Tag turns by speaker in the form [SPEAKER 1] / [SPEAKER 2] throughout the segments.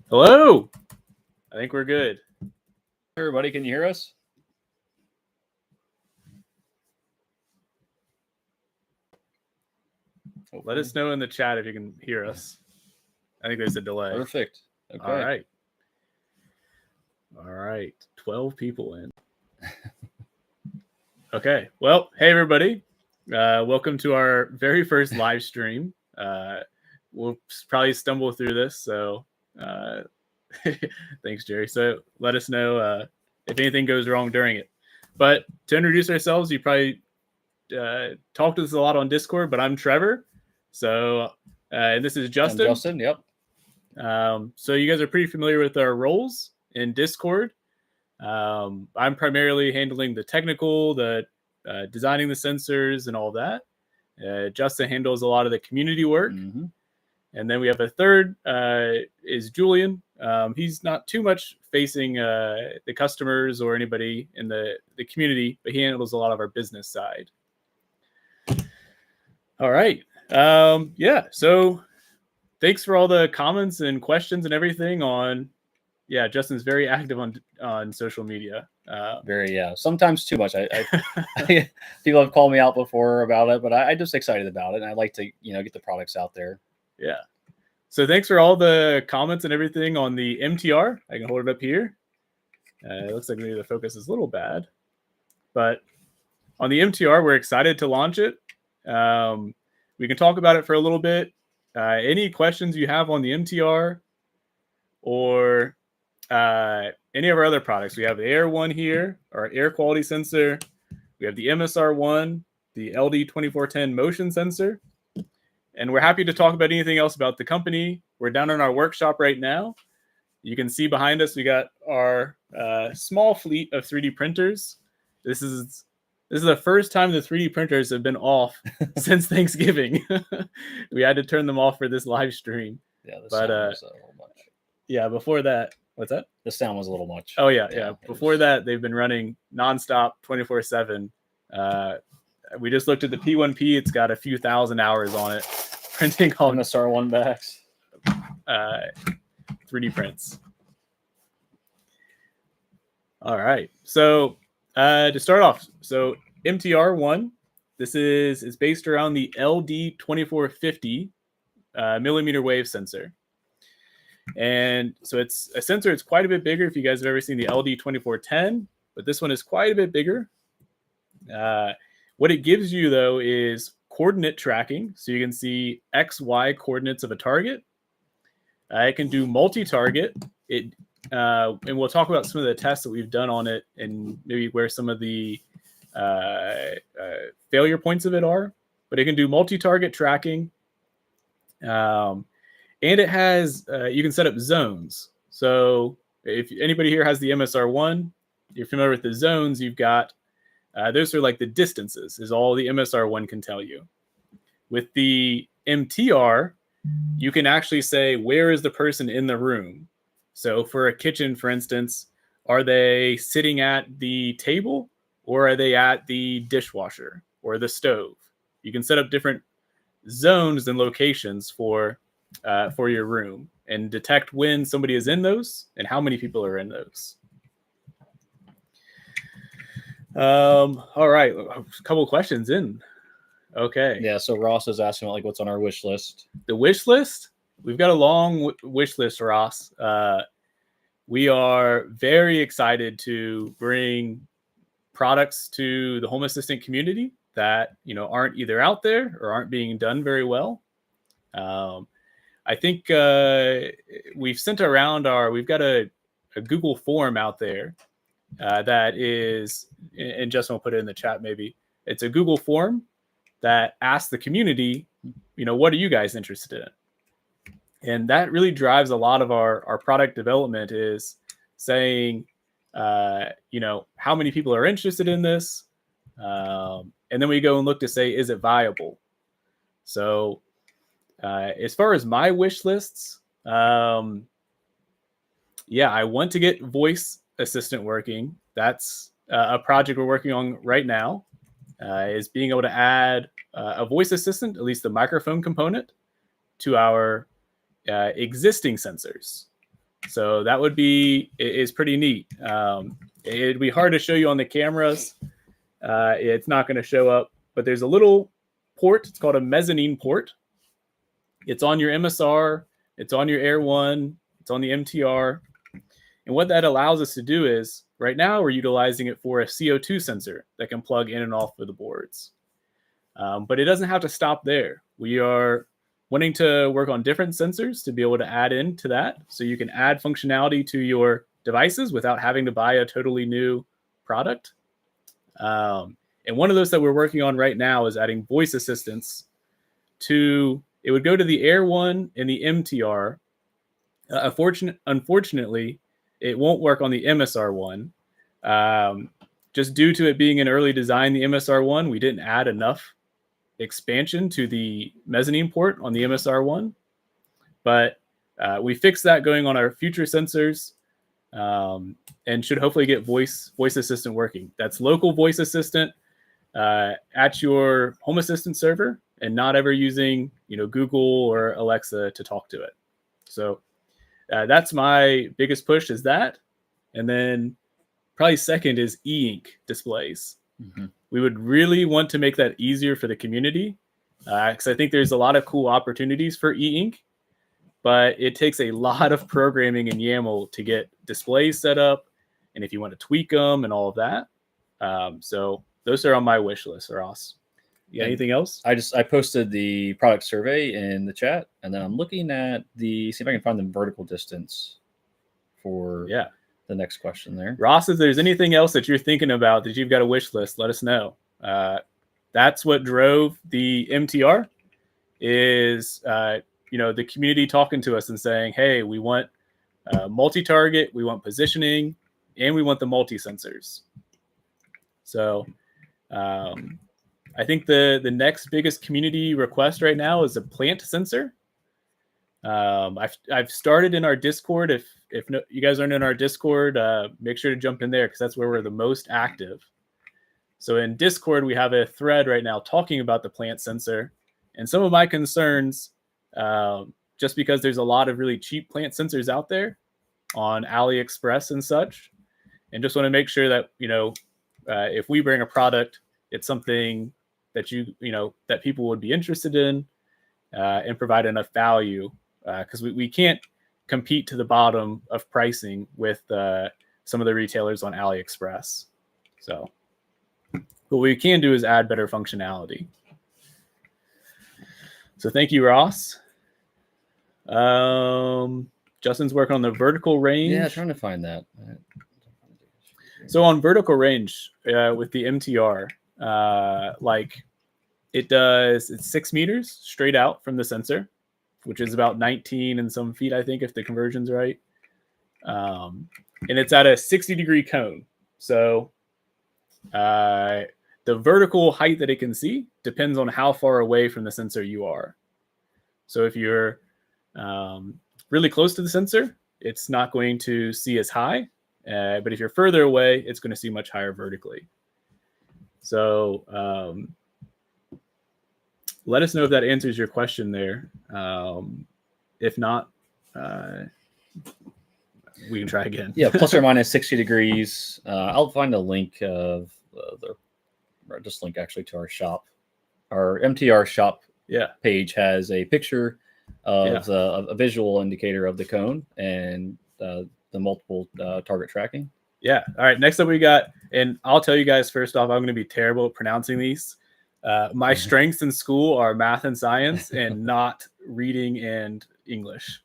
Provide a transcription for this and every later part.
[SPEAKER 1] Hello. I think we're good.
[SPEAKER 2] Everybody, can you hear us?
[SPEAKER 1] Let us know in the chat if you can hear us. I think there's a delay.
[SPEAKER 2] Perfect. Okay.
[SPEAKER 1] All right. 12 people in. Okay. Well, hey, everybody. Welcome to our very first live stream. We'll probably stumble through this, so thanks, Jerry. So let us know if anything goes wrong during it. But to introduce ourselves, you probably talked to us a lot on Discord, but I'm Trevor. So and this is Justin.
[SPEAKER 2] I'm Justin, yep.
[SPEAKER 1] So you guys are pretty familiar with our roles in Discord. I'm primarily handling the technical, the designing the sensors and all that. Justin handles a lot of the community work.
[SPEAKER 2] Mm-hmm.
[SPEAKER 1] And then we have a third is Julian. He's not too much facing the customers or anybody in the community, but he handles a lot of our business side. All right. Yeah. So thanks for all the comments and questions and everything on. Yeah, Justin's very active on social media.
[SPEAKER 2] Sometimes too much. People have called me out before about it, but I'm just excited about it, and I like to get the products out there.
[SPEAKER 1] Yeah. So thanks for all the comments and everything on the MTR. I can hold it up here. It looks like maybe the focus is a little bad, but on the MTR, we're excited to launch it. We can talk about it for a little bit. Any questions you have on the MTR or any of our other products? We have the Air 1 here, our air quality sensor. We have the MSR1, the LD2410 motion sensor. And we're happy to talk about anything else about the company. We're down in our workshop right now. You can see behind us, we got our small fleet of 3D printers. This is the first time the 3D printers have been off since Thanksgiving. We had to turn them off for this live stream.
[SPEAKER 2] Yeah, the sound was a little much.
[SPEAKER 1] Yeah, before that, what's that?
[SPEAKER 2] The sound was a little much.
[SPEAKER 1] Oh, yeah. Before that, they've been running nonstop 24/7. We just looked at the P1P. It's got a few thousand hours on it, printing on
[SPEAKER 2] MSR1 backs.
[SPEAKER 1] 3D prints. All right. So to start off, so MTR-1, this is based around the LD2450 millimeter wave sensor. And so it's a sensor. It's quite a bit bigger if you guys have ever seen the LD2410, but this one is quite a bit bigger. What it gives you, though, is coordinate tracking. So you can see X, Y coordinates of a target. It can do multi-target. And we'll talk about some of the tests that we've done on it and maybe where some of the failure points of it are. But it can do multi-target tracking. And it has, you can set up zones. So if anybody here has the MSR1, you're familiar with the zones, you've got, those are like the distances is all the MSR1 can tell you. With the MTR, you can actually say, where is the person in the room? So for a kitchen, for instance, are they sitting at the table or are they at the dishwasher or the stove? You can set up different zones and locations for your room and detect when somebody is in those and how many people are in those. All right, a couple of questions in. Okay.
[SPEAKER 2] Yeah, so Ross is asking about what's on our wish list.
[SPEAKER 1] The wish list? We've got a long wish list, Ross. We are very excited to bring products to the Home Assistant community that aren't either out there or aren't being done very well. I think we've sent around we've got a Google form out there that is, and Justin will put it in the chat maybe. It's a Google form that asks the community, what are you guys interested in? And that really drives a lot of our product development is saying, how many people are interested in this? And then we go and look to say, is it viable? So as far as my wish lists, I want to get voice assistant working. That's a project we're working on right now, is being able to add a voice assistant, at least the microphone component, to our existing sensors. So that would be, it's pretty neat. It'd be hard to show you on the cameras. It's not going to show up, but there's a little port. It's called a mezzanine port. It's on your MSR. It's on your Air 1. It's on the MTR. And what that allows us to do is, right now we're utilizing it for a CO2 sensor that can plug in and off of the boards. But it doesn't have to stop there. We are wanting to work on different sensors to be able to add into that. So you can add functionality to your devices without having to buy a totally new product. And one of those that we're working on right now is adding voice assistance to, it would go to the Air 1 and the MTR. Unfortunately, it won't work on the MSR1. Just due to it being an early design, the MSR1, we didn't add enough expansion to the mezzanine port on the MSR1. But we fixed that going on our future sensors, and should hopefully get voice assistant working. That's local voice assistant at your home assistant server, and not ever using Google or Alexa to talk to it. So that's my biggest push, is that. And then probably second is e-ink displays. Mm-hmm. We would really want to make that easier for the community, because I think there's a lot of cool opportunities for e-ink, but it takes a lot of programming in YAML to get displays set up, and if you want to tweak them and all of that. So those are on my wish list, Ross. You got anything else?
[SPEAKER 2] I posted the product survey in the chat, and then I'm looking at see if I can find the vertical distance for the next question there.
[SPEAKER 1] Ross, if there's anything else that you're thinking about that you've got a wish list, let us know. That's what drove the MTR, is the community talking to us and saying, hey, we want multi-target, we want positioning, and we want the multi-sensors. So I think the next biggest community request right now is a plant sensor. I've started in our Discord. If you guys aren't in our Discord, make sure to jump in there, because that's where we're the most active. So in Discord, we have a thread right now talking about the plant sensor, and some of my concerns, just because there's a lot of really cheap plant sensors out there on AliExpress and such, and just want to make sure that if we bring a product, it's something that that people would be interested in, and provide enough value, because we can't compete to the bottom of pricing with some of the retailers on AliExpress. So what we can do is add better functionality. So thank you, Ross. Justin's working on the vertical range.
[SPEAKER 2] Yeah, trying to find that.
[SPEAKER 1] So on vertical range, with the MTR, it's 6 meters straight out from the sensor, which is about 19 and some feet, I think, if the conversion's right. And it's at a 60-degree cone. So the vertical height that it can see depends on how far away from the sensor you are. So if you're really close to the sensor, it's not going to see as high. But if you're further away, it's going to see much higher vertically. So let us know if that answers your question there. If not, we can try again.
[SPEAKER 2] Yeah, plus or minus 60 degrees. I'll find a link of just link actually to our shop. Our MTR shop page has a picture of a visual indicator of the cone and the multiple target tracking.
[SPEAKER 1] Yeah. All right. Next up, we got, and I'll tell you guys first off, I'm going to be terrible at pronouncing these. My strengths in school are math and science, and not reading and English.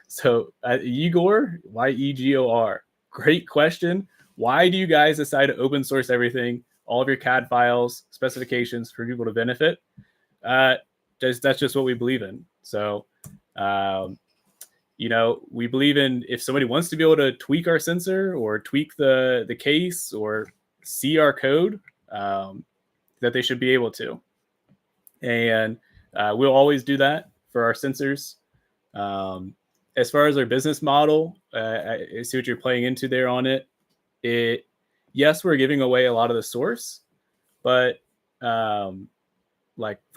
[SPEAKER 1] So Igor, Yegor, great question. Why do you guys decide to open source everything, all of your CAD files, specifications for people to benefit? That's just what we believe in. So, we believe in, if somebody wants to be able to tweak our sensor or tweak the case or see our code, that they should be able to. And we'll always do that for our sensors. As far as our business model, I see what you're playing into there on it. Yes, we're giving away a lot of the source, but for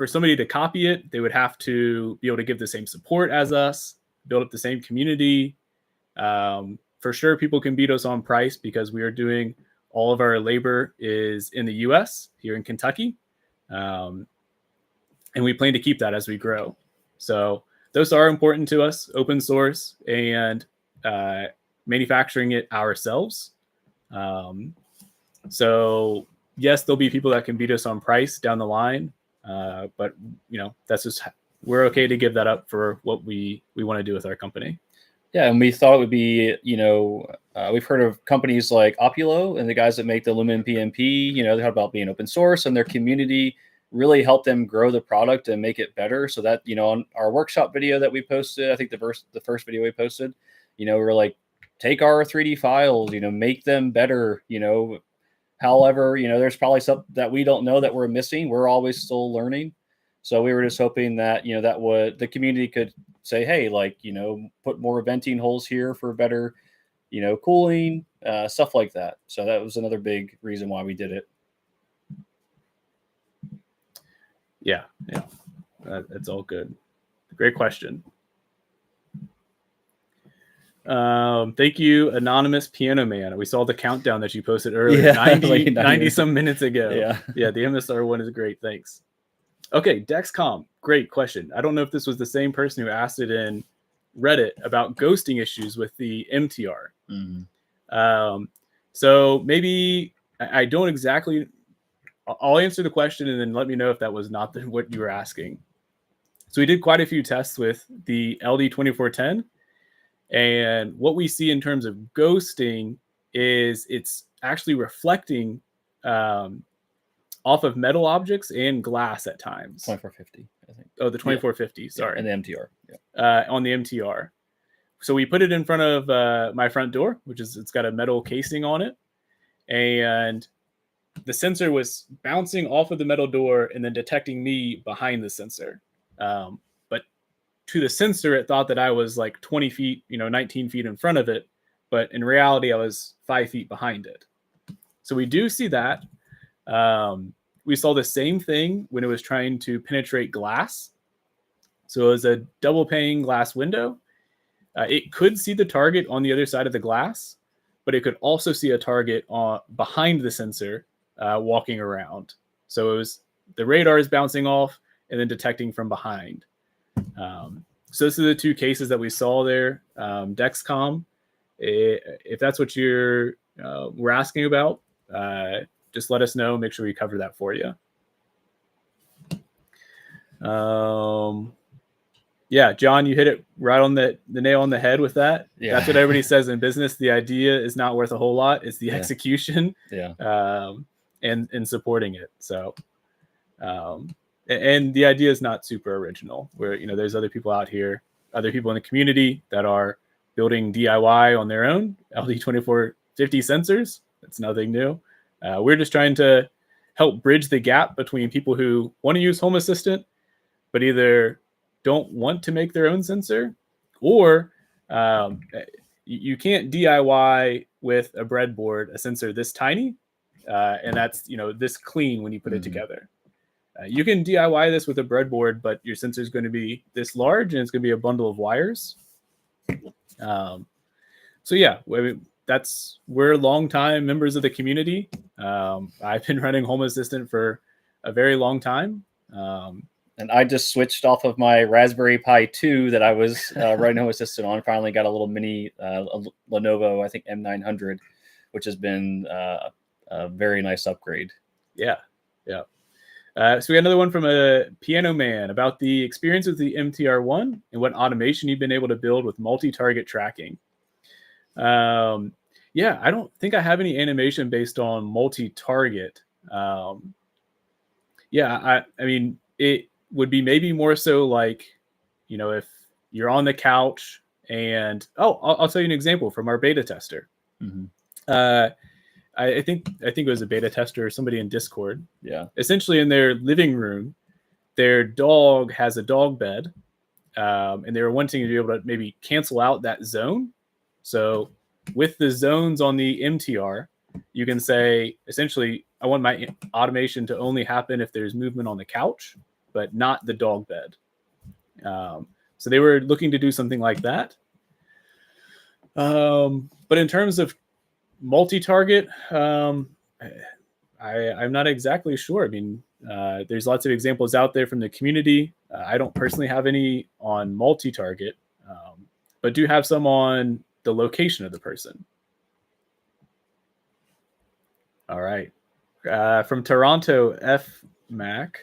[SPEAKER 1] somebody to copy it, they would have to be able to give the same support as us, build up the same community, For sure, people can beat us on price because we are doing all of our labor is in the U.S. here in Kentucky, and we plan to keep that as we grow. So those are important to us: open source and manufacturing it ourselves. So yes, there'll be people that can beat us on price down the line, but that's just, we're okay to give that up for what we want to do with our company.
[SPEAKER 2] Yeah, and we thought it would be, we've heard of companies like Apollo and the guys that make the aluminum PMP. They talk about being open source, and their community really helped them grow the product and make it better. So that, on our workshop video that we posted, I think the first video we posted, we're like, take our 3D files, make them better, however, there's probably something that we don't know that we're missing. We're always still learning. So we were just hoping that, the community could say, hey, put more venting holes here for better, cooling, stuff like that. So that was another big reason why we did it.
[SPEAKER 1] Yeah. That's all good. Great question. Thank you, Anonymous Piano Man. We saw the countdown that you posted earlier, 90 some minutes ago. Yeah, the MSR1 is great. Thanks. Okay, Dexcom, great question. I don't know if this was the same person who asked it in Reddit about ghosting issues with the MTR.
[SPEAKER 2] Mm-hmm.
[SPEAKER 1] So maybe I don't exactly. I'll answer the question and then let me know if that was not what you were asking. So we did quite a few tests with the LD2410, and what we see in terms of ghosting is it's actually reflecting off of metal objects and glass at times.
[SPEAKER 2] 2450, I think.
[SPEAKER 1] Oh, the 2450, sorry.
[SPEAKER 2] And the MTR.
[SPEAKER 1] On the MTR. So we put it in front of my front door, it's got a metal casing on it. And the sensor was bouncing off of the metal door and then detecting me behind the sensor. But to the sensor, it thought that I was like 20 feet, 19 feet in front of it. But in reality, I was 5 feet behind it. So we do see that. We saw the same thing when it was trying to penetrate glass. So it was a double pane glass window. It could see the target on the other side of the glass, but it could also see a target behind the sensor walking around. So it was the radar is bouncing off and then detecting from behind. So this are the two cases that we saw there. Dexcom, if that's what we're asking about, just let us know. Make sure we cover that for you. Yeah, John, you hit it right on the nail on the head with that. Yeah. That's what everybody says in business. The idea is not worth a whole lot. It's the execution and supporting it. So, and the idea is not super original. Where there's other people out here, other people in the community that are building DIY on their own LD2450 sensors. That's nothing new. We're just trying to help bridge the gap between people who want to use Home Assistant, but either don't want to make their own sensor, or you can't DIY with a breadboard a sensor this tiny, and that's this clean when you put it together. You can DIY this with a breadboard, but your sensor is going to be this large, and it's going to be a bundle of wires. So yeah, we're longtime members of the community. I've been running Home Assistant for a very long time.
[SPEAKER 2] And I just switched off of my Raspberry Pi 2 that I was running Home Assistant on. Finally got a little mini Lenovo, I think M900, which has been a very nice upgrade.
[SPEAKER 1] Yeah. So we got another one from a Piano Man about the experience with the MTR-1 and what automation you've been able to build with multi-target tracking. I don't think I have any animation based on multi-target. I mean, it would be maybe more so like, if you're on the couch and, I'll tell you an example from our beta tester.
[SPEAKER 2] Mm-hmm.
[SPEAKER 1] I think it was a beta tester or somebody in Discord.
[SPEAKER 2] Yeah.
[SPEAKER 1] Essentially in their living room, their dog has a dog bed, and they were wanting to be able to maybe cancel out that zone. So with the zones on the MTR, you can say, essentially, I want my automation to only happen if there's movement on the couch, but not the dog bed. So they were looking to do something like that. But in terms of multi-target, I'm not exactly sure. I mean, there's lots of examples out there from the community. I don't personally have any on multi-target, but do have some on the location of the person. All right. From Toronto, F Mac.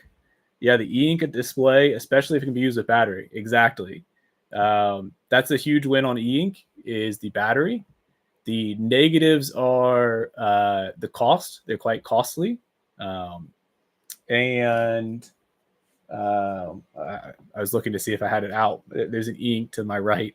[SPEAKER 1] Yeah, the e-ink display, especially if it can be used with battery. Exactly. That's a huge win on e-ink is the battery. The negatives are the cost. They're quite costly. And I was looking to see if I had it out. There's an e-ink to my right.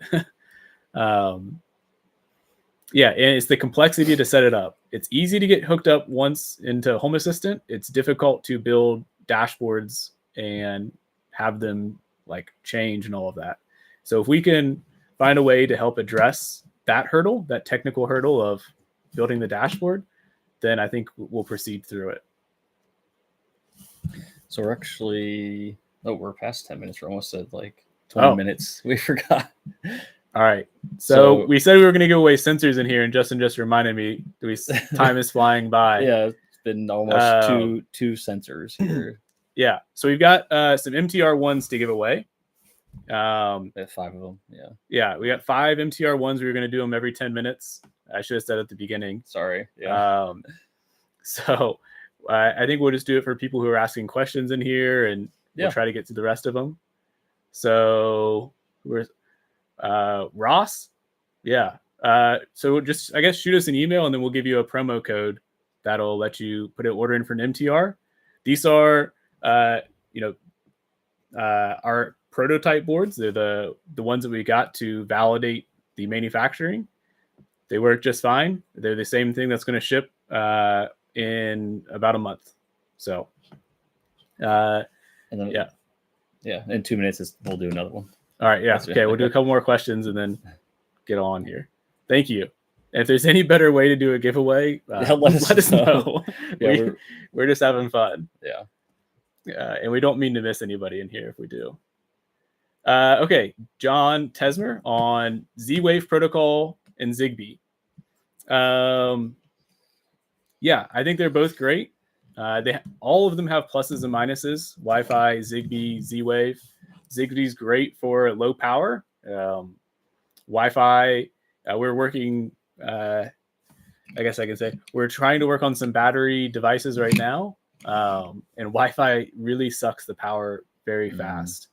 [SPEAKER 1] Yeah, and it's the complexity to set it up. It's easy to get hooked up once into Home Assistant. It's difficult to build dashboards and have them like change and all of that. So if we can find a way to help address that hurdle, that technical hurdle of building the dashboard, then I think we'll proceed through it.
[SPEAKER 2] So we're actually, we're past 10 minutes. We're almost at like 20 minutes. We forgot.
[SPEAKER 1] All right. So we said we were going to give away sensors in here, and Justin just reminded me time is flying by.
[SPEAKER 2] Yeah, it's been almost two sensors here.
[SPEAKER 1] Yeah. So we've got some MTR-1s to give away.
[SPEAKER 2] We have 5 of them. Yeah.
[SPEAKER 1] Yeah, we got 5 MTR-1s. We were going to do them every 10 minutes. I should have said at the beginning.
[SPEAKER 2] Sorry. Yeah.
[SPEAKER 1] So I think we'll just do it for people who are asking questions in here, and we'll try to get to the rest of them. So we're Ross. Yeah. So just, I guess, shoot us an email and then we'll give you a promo code that'll let you put an order in for an MTR. These are, our prototype boards. They're the ones that we got to validate the manufacturing. They work just fine. They're the same thing that's going to ship in about a month. So,
[SPEAKER 2] and then, yeah. In 2 minutes, we'll do another one.
[SPEAKER 1] All right. Yeah. Okay. We'll do a couple more questions and then get on here. Thank you. And if there's any better way to do a giveaway, let us know. Yeah, we're just having fun.
[SPEAKER 2] Yeah.
[SPEAKER 1] And we don't mean to miss anybody in here if we do. Okay. John Tesmer on Z-Wave protocol and Zigbee. Yeah, I think they're both great. All of them have pluses and minuses. Wi-Fi, Zigbee, Z-Wave. Zigbee's great for low power. Wi-Fi, we're working, I guess I can say, we're trying to work on some battery devices right now. And Wi-Fi really sucks the power very fast.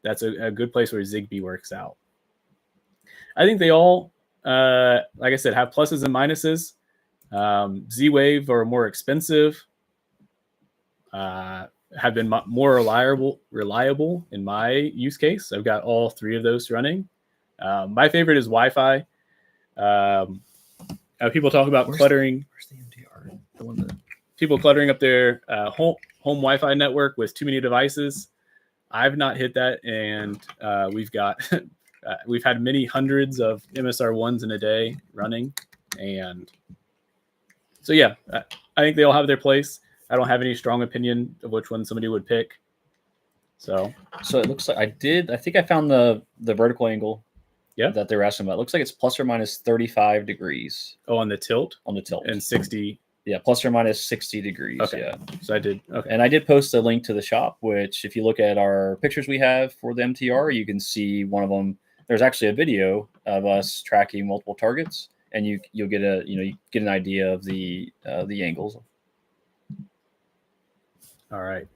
[SPEAKER 1] That's a good place where Zigbee works out. I think they all, like I said, have pluses and minuses. Z-Wave are more expensive. Have been more reliable in my use case. I've got all 3 of those running. My favorite is Wi-Fi. People talk about cluttering.
[SPEAKER 2] Where's the MTR? The one that
[SPEAKER 1] people cluttering up their home Wi-Fi network with too many devices. I've not hit that, and we've had many hundreds of MSR1s in a day running, and so yeah, I think they all have their place. I don't have any strong opinion of which one somebody would pick. So
[SPEAKER 2] it looks like I think I found the vertical angle that they were asking about. It looks like it's plus or minus 35 degrees.
[SPEAKER 1] Oh, on the tilt?
[SPEAKER 2] On the tilt.
[SPEAKER 1] And 60.
[SPEAKER 2] Yeah, plus or minus 60 degrees.
[SPEAKER 1] Okay.
[SPEAKER 2] Yeah.
[SPEAKER 1] So I did. Okay.
[SPEAKER 2] And I did post a link to the shop, which if you look at our pictures we have for the MTR, you can see one of them. There's actually a video of us tracking multiple targets, and you'll get an idea of the angles.
[SPEAKER 1] All right.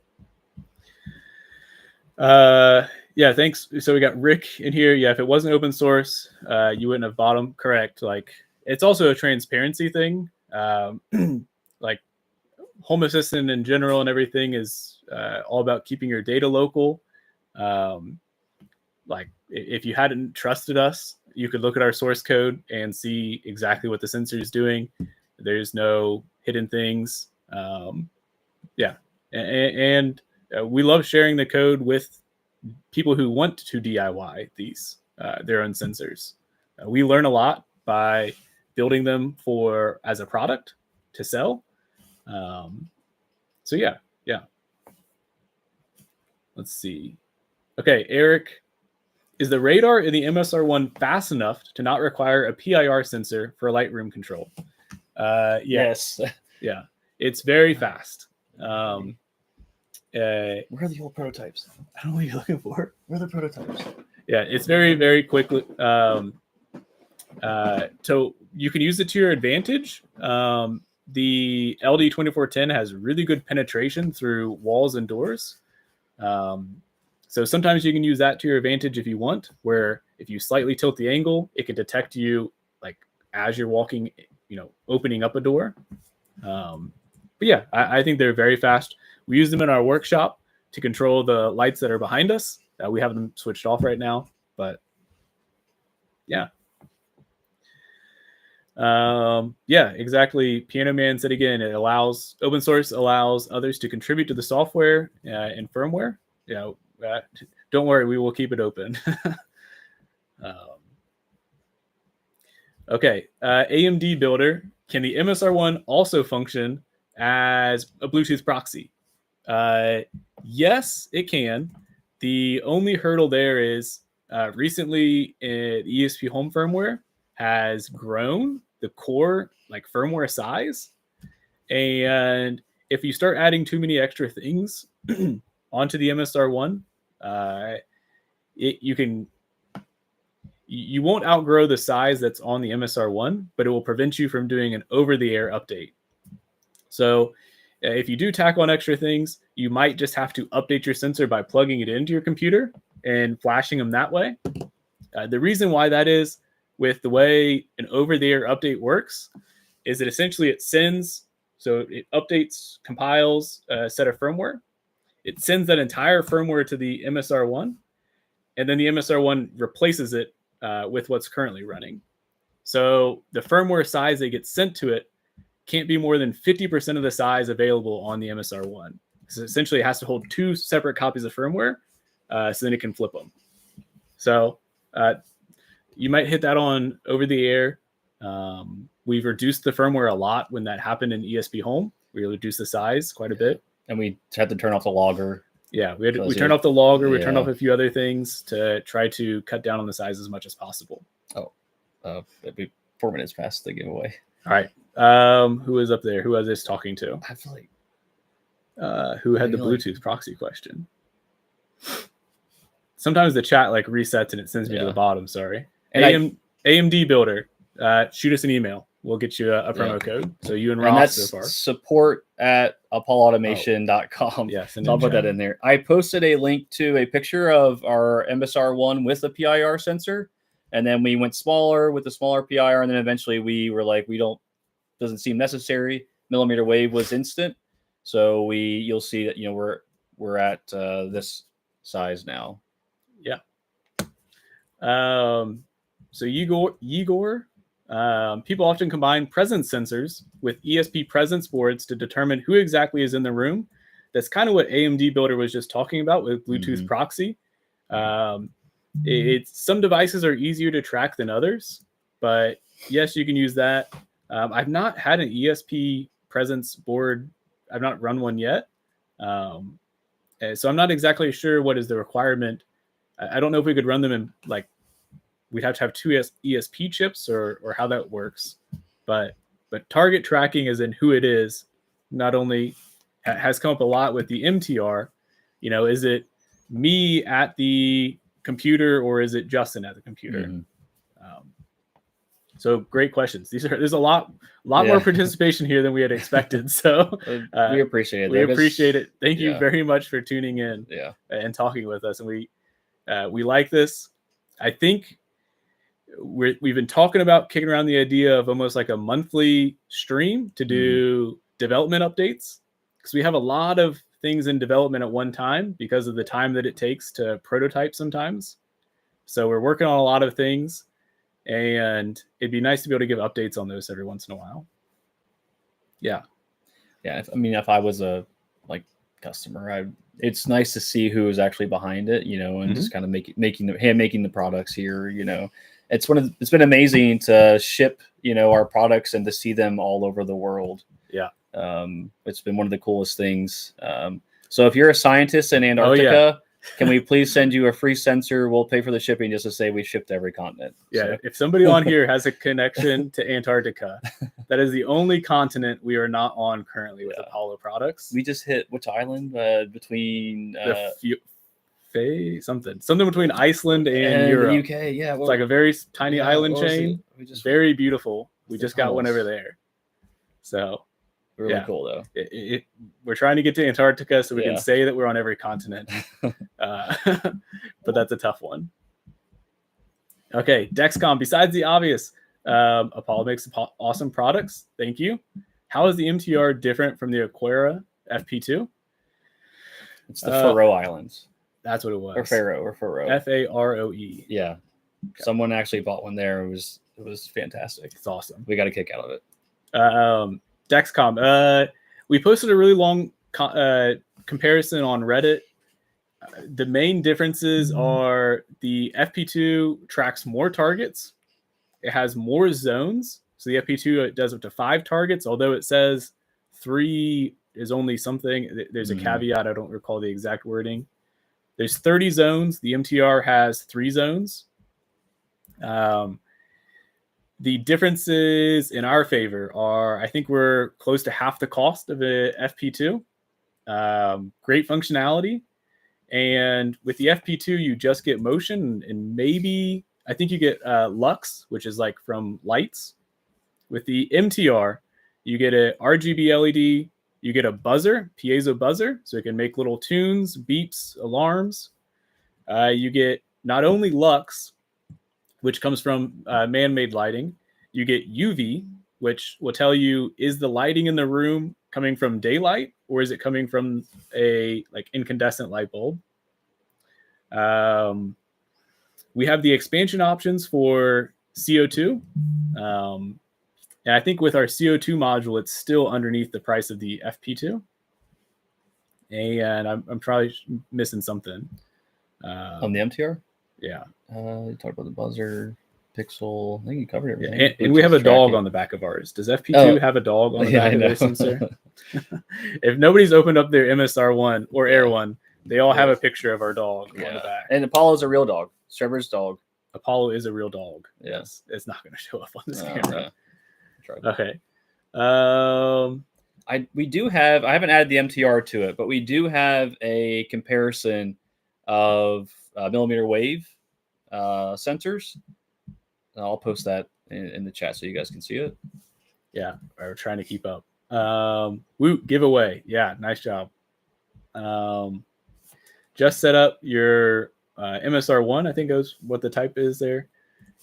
[SPEAKER 1] Yeah, thanks. So we got Rick in here. Yeah, if it wasn't open source, you wouldn't have bought them. Correct. Like, it's also a transparency thing. Like Home Assistant in general and everything is all about keeping your data local. Like, if you hadn't trusted us, you could look at our source code and see exactly what the sensor is doing. There's no hidden things. Yeah. And we love sharing the code with people who want to DIY these their own sensors. We learn a lot by building them as a product to sell. So yeah. Let's see. Okay, Eric. is the radar in the MSR1 fast enough to not require a PIR sensor for Lightroom control?
[SPEAKER 2] Yes.
[SPEAKER 1] Yeah, it's very fast.
[SPEAKER 2] Where are the old prototypes?
[SPEAKER 1] I don't know what you're looking for.
[SPEAKER 2] Where are the prototypes?
[SPEAKER 1] Yeah, it's very, very quickly. So you can use it to your advantage. The LD2410 has really good penetration through walls and doors. So sometimes you can use that to your advantage if you want, where if you slightly tilt the angle, it can detect you like as you're walking, opening up a door. But yeah, I think they're very fast. We use them in our workshop to control the lights that are behind us. We have them switched off right now, but yeah. Yeah, exactly. Piano Man said again, it allows open source allows others to contribute to the software and firmware. Don't worry, we will keep it open. Okay, AMD Builder. Can the MSR1 also function as a Bluetooth proxy? Yes, it can. The only hurdle there is recently ESP Home firmware has grown the core firmware size, and if you start adding too many extra things onto the MSR1, you won't outgrow the size that's on the MSR1, but it will prevent you from doing an over-the-air update. So if you do tack on extra things, you might just have to update your sensor by plugging it into your computer and flashing them that way. The reason why that is, with the way an over-the-air update works, is that essentially it sends, so it updates, compiles a set of firmware. It sends that entire firmware to the MSR1, and then the MSR1 replaces it with what's currently running. So the firmware size that gets sent to it can't be more than 50% of the size available on the MSR1. So essentially it has to hold two separate copies of firmware, so then it can flip them. So you might hit that on over the air. We've reduced the firmware a lot when that happened in ESP Home. We reduced the size quite a bit.
[SPEAKER 2] And we had to turn off the logger.
[SPEAKER 1] Yeah, we turned off the logger. We turned off a few other things to try to cut down on the size as much as possible.
[SPEAKER 2] It'd be 4 minutes past the giveaway.
[SPEAKER 1] All right. Who is up there? Who was this talking to?
[SPEAKER 2] I feel like
[SPEAKER 1] who had the Bluetooth proxy question? Sometimes the chat resets and it sends me to the bottom. Sorry. And AMD Builder. Shoot us an email. We'll get you a promo code. So you and Ross
[SPEAKER 2] that's
[SPEAKER 1] so far.
[SPEAKER 2] support@apolloautomation.com.
[SPEAKER 1] Yes,
[SPEAKER 2] I'll put that in there. I posted a link to a picture of our MSR1 with a PIR sensor, and then we went smaller with the smaller PIR, and then eventually we were like, doesn't seem necessary. mmWave was instant, so you'll see that we're at this size now.
[SPEAKER 1] Yeah. So Igor. People often combine presence sensors with ESP presence boards to determine who exactly is in the room. That's kind of what AMD Builder was just talking about with Bluetooth proxy. Some devices are easier to track than others, but yes, you can use that. I've not had an ESP presence board. I've not run one yet. So I'm not exactly sure what is the requirement. I don't know if we could run them in we'd have to have two ESP chips or how that works. But target tracking as in who it is, not only has come up a lot with the MTR, is it me at the computer or is it Justin at the computer? So great questions. There's a lot more participation here than we had expected. So
[SPEAKER 2] we appreciate it.
[SPEAKER 1] We appreciate it. Thank you very much for tuning in and talking with us. And we like this. I think we've been talking about kicking around the idea of almost like a monthly stream to do development updates, because we have a lot of things in development at one time because of the time that it takes to prototype sometimes. So we're working on a lot of things, and it'd be nice to be able to give updates on those every once in a while. Yeah.
[SPEAKER 2] If I was a customer, it's nice to see who is actually behind it, and just kind of making the products here, It's been amazing to ship, our products and to see them all over the world.
[SPEAKER 1] Yeah.
[SPEAKER 2] It's been one of the coolest things. So if you're a scientist in Antarctica, can we please send you a free sensor? We'll pay for the shipping just to say we shipped to every continent.
[SPEAKER 1] Yeah,
[SPEAKER 2] so.
[SPEAKER 1] If somebody on here has a connection to Antarctica, that is the only continent we are not on currently with Apollo products.
[SPEAKER 2] We just hit which island between
[SPEAKER 1] something between Iceland and Europe.
[SPEAKER 2] The UK. Yeah,
[SPEAKER 1] it's like a very tiny island chain. Very beautiful. We just got one over there. So
[SPEAKER 2] really cool though.
[SPEAKER 1] We're trying to get to Antarctica so we can say that we're on every continent. But that's a tough one. Okay, Dexcom. Besides the obvious, Apollo makes awesome products. Thank you. How is the MTR different from the Aqara FP2?
[SPEAKER 2] It's the Faroe Islands.
[SPEAKER 1] That's what it was.
[SPEAKER 2] Or Faroe.
[SPEAKER 1] Faroe.
[SPEAKER 2] Yeah. Okay. Someone actually bought one there. It was fantastic.
[SPEAKER 1] It's awesome.
[SPEAKER 2] We got a kick out of it.
[SPEAKER 1] Dexcom. We posted a really long comparison on Reddit. The main differences are the FP2 tracks more targets. It has more zones. So the FP2 does up to 5 targets, although it says 3 is only something. There's a caveat. I don't recall the exact wording. There's 30 zones. The MTR has 3 zones. The differences in our favor are, I think we're close to half the cost of a FP2. Great functionality. And with the FP2, you just get motion and maybe, I think you get lux, which is like from lights. With the MTR, you get a RGB LED, you get a buzzer, piezo buzzer, so it can make little tunes, beeps, alarms. You get not only lux, which comes from man-made lighting, you get UV, which will tell you, is the lighting in the room coming from daylight or is it coming from a incandescent light bulb? We have the expansion options for CO2. And I think with our CO2 module, it's still underneath the price of the FP2. And I'm probably missing something.
[SPEAKER 2] On the MTR?
[SPEAKER 1] Yeah.
[SPEAKER 2] You talked about the buzzer, pixel. I think you covered everything.
[SPEAKER 1] Yeah, and we have a dog on the back of ours. Does FP2 have a dog on the back of their sensor? If nobody's opened up their MSR1 or Air 1, they all have a picture of our dog on the back.
[SPEAKER 2] And Apollo's a real dog. Trevor's dog.
[SPEAKER 1] Apollo is a real dog.
[SPEAKER 2] Yes.
[SPEAKER 1] It's not going to show up on this camera.
[SPEAKER 2] No.
[SPEAKER 1] Okay.
[SPEAKER 2] We do have, I haven't added the MTR to it, but we do have a comparison of mmWave sensors. I'll post that in the chat so you guys can see it.
[SPEAKER 1] Yeah, we're trying to keep up. Woot giveaway. Yeah, nice job. Just set up your MSR1, I think is what the type is there,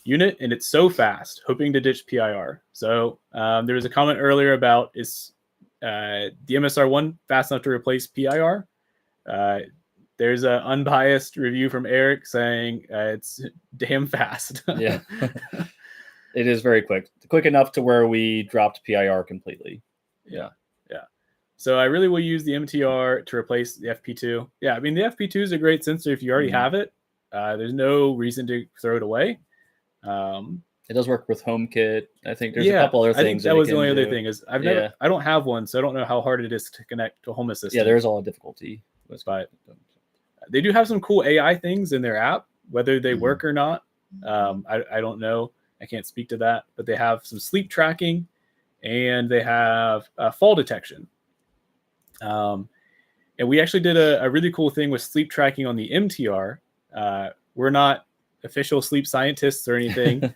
[SPEAKER 1] unit, and it's so fast, hoping to ditch PIR. So there was a comment earlier about is the MSR1 fast enough to replace PIR? There's an unbiased review from Eric saying it's damn fast.
[SPEAKER 2] Yeah, it is very quick enough to where we dropped PIR completely.
[SPEAKER 1] Yeah. So I really will use the MTR to replace the FP2. Yeah, I mean, the FP2 is a great sensor if you already have it. There's no reason to throw it away.
[SPEAKER 2] It does work with HomeKit. I think there's a couple other things.
[SPEAKER 1] I think that was the only other thing is I don't have one, so I don't know how hard it is to connect to a Home Assistant.
[SPEAKER 2] Yeah, there's a lot of difficulty.
[SPEAKER 1] But they do have some cool AI things in their app, whether they work or not. I don't know. I can't speak to that, but they have some sleep tracking and they have fall detection. And we actually did a really cool thing with sleep tracking on the MTR. We're not official sleep scientists or anything,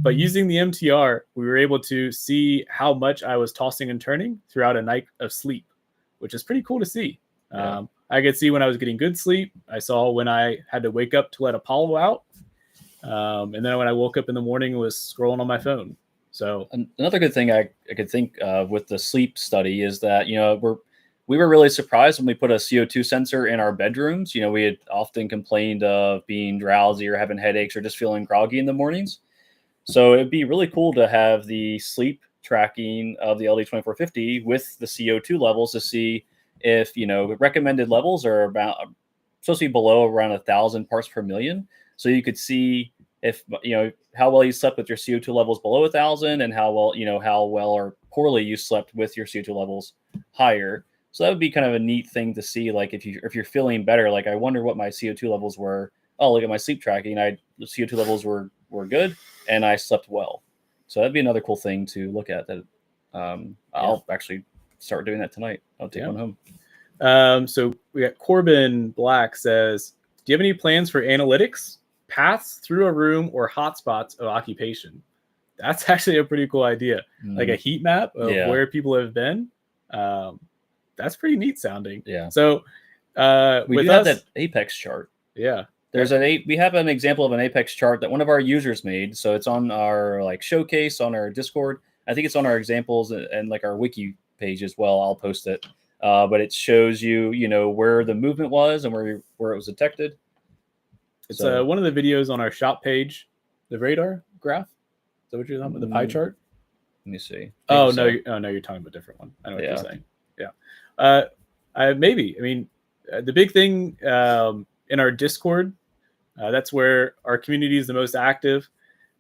[SPEAKER 1] but using the MTR, we were able to see how much I was tossing and turning throughout a night of sleep, which is pretty cool to see. I could see when I was getting good sleep. I saw when I had to wake up to let Apollo out. And then when I woke up in the morning, was scrolling on my phone. So
[SPEAKER 2] another good thing I could think of with the sleep study is that, we were really surprised when we put a CO2 sensor in our bedrooms. We had often complained of being drowsy or having headaches or just feeling groggy in the mornings. So it'd be really cool to have the sleep tracking of the LD2450 with the CO2 levels to see if, recommended levels are supposed to be below around 1,000 parts per million. So you could see if, how well you slept with your CO2 levels below 1,000 and how well or poorly you slept with your CO2 levels higher. So that would be kind of a neat thing to see. Like if you're feeling better, like I wonder what my CO2 levels were. Oh, look at my sleep tracking. The CO2 levels were good, and I slept well. So that'd be another cool thing to look at. That I'll actually start doing that tonight. I'll take one
[SPEAKER 1] home. So we got Corbin Black says, do you have any plans for analytics, paths through a room, or hotspots of occupation? That's actually a pretty cool idea. Like a heat map of where people have been. That's pretty neat sounding.
[SPEAKER 2] Yeah.
[SPEAKER 1] So
[SPEAKER 2] we do have that Apex chart.
[SPEAKER 1] Yeah.
[SPEAKER 2] We have an example of an Apex chart that one of our users made. So it's on our like showcase on our Discord. I think it's on our examples and like our wiki page as well. I'll post it. But it shows you, where the movement was and where it was detected.
[SPEAKER 1] It's one of the videos on our shop page, the radar graph. Is that what you're talking about? The pie chart?
[SPEAKER 2] Let me see.
[SPEAKER 1] No, you're talking about a different one. I know what you're saying. Yeah. Maybe. I mean, the big thing in our Discord, that's where our community is the most active.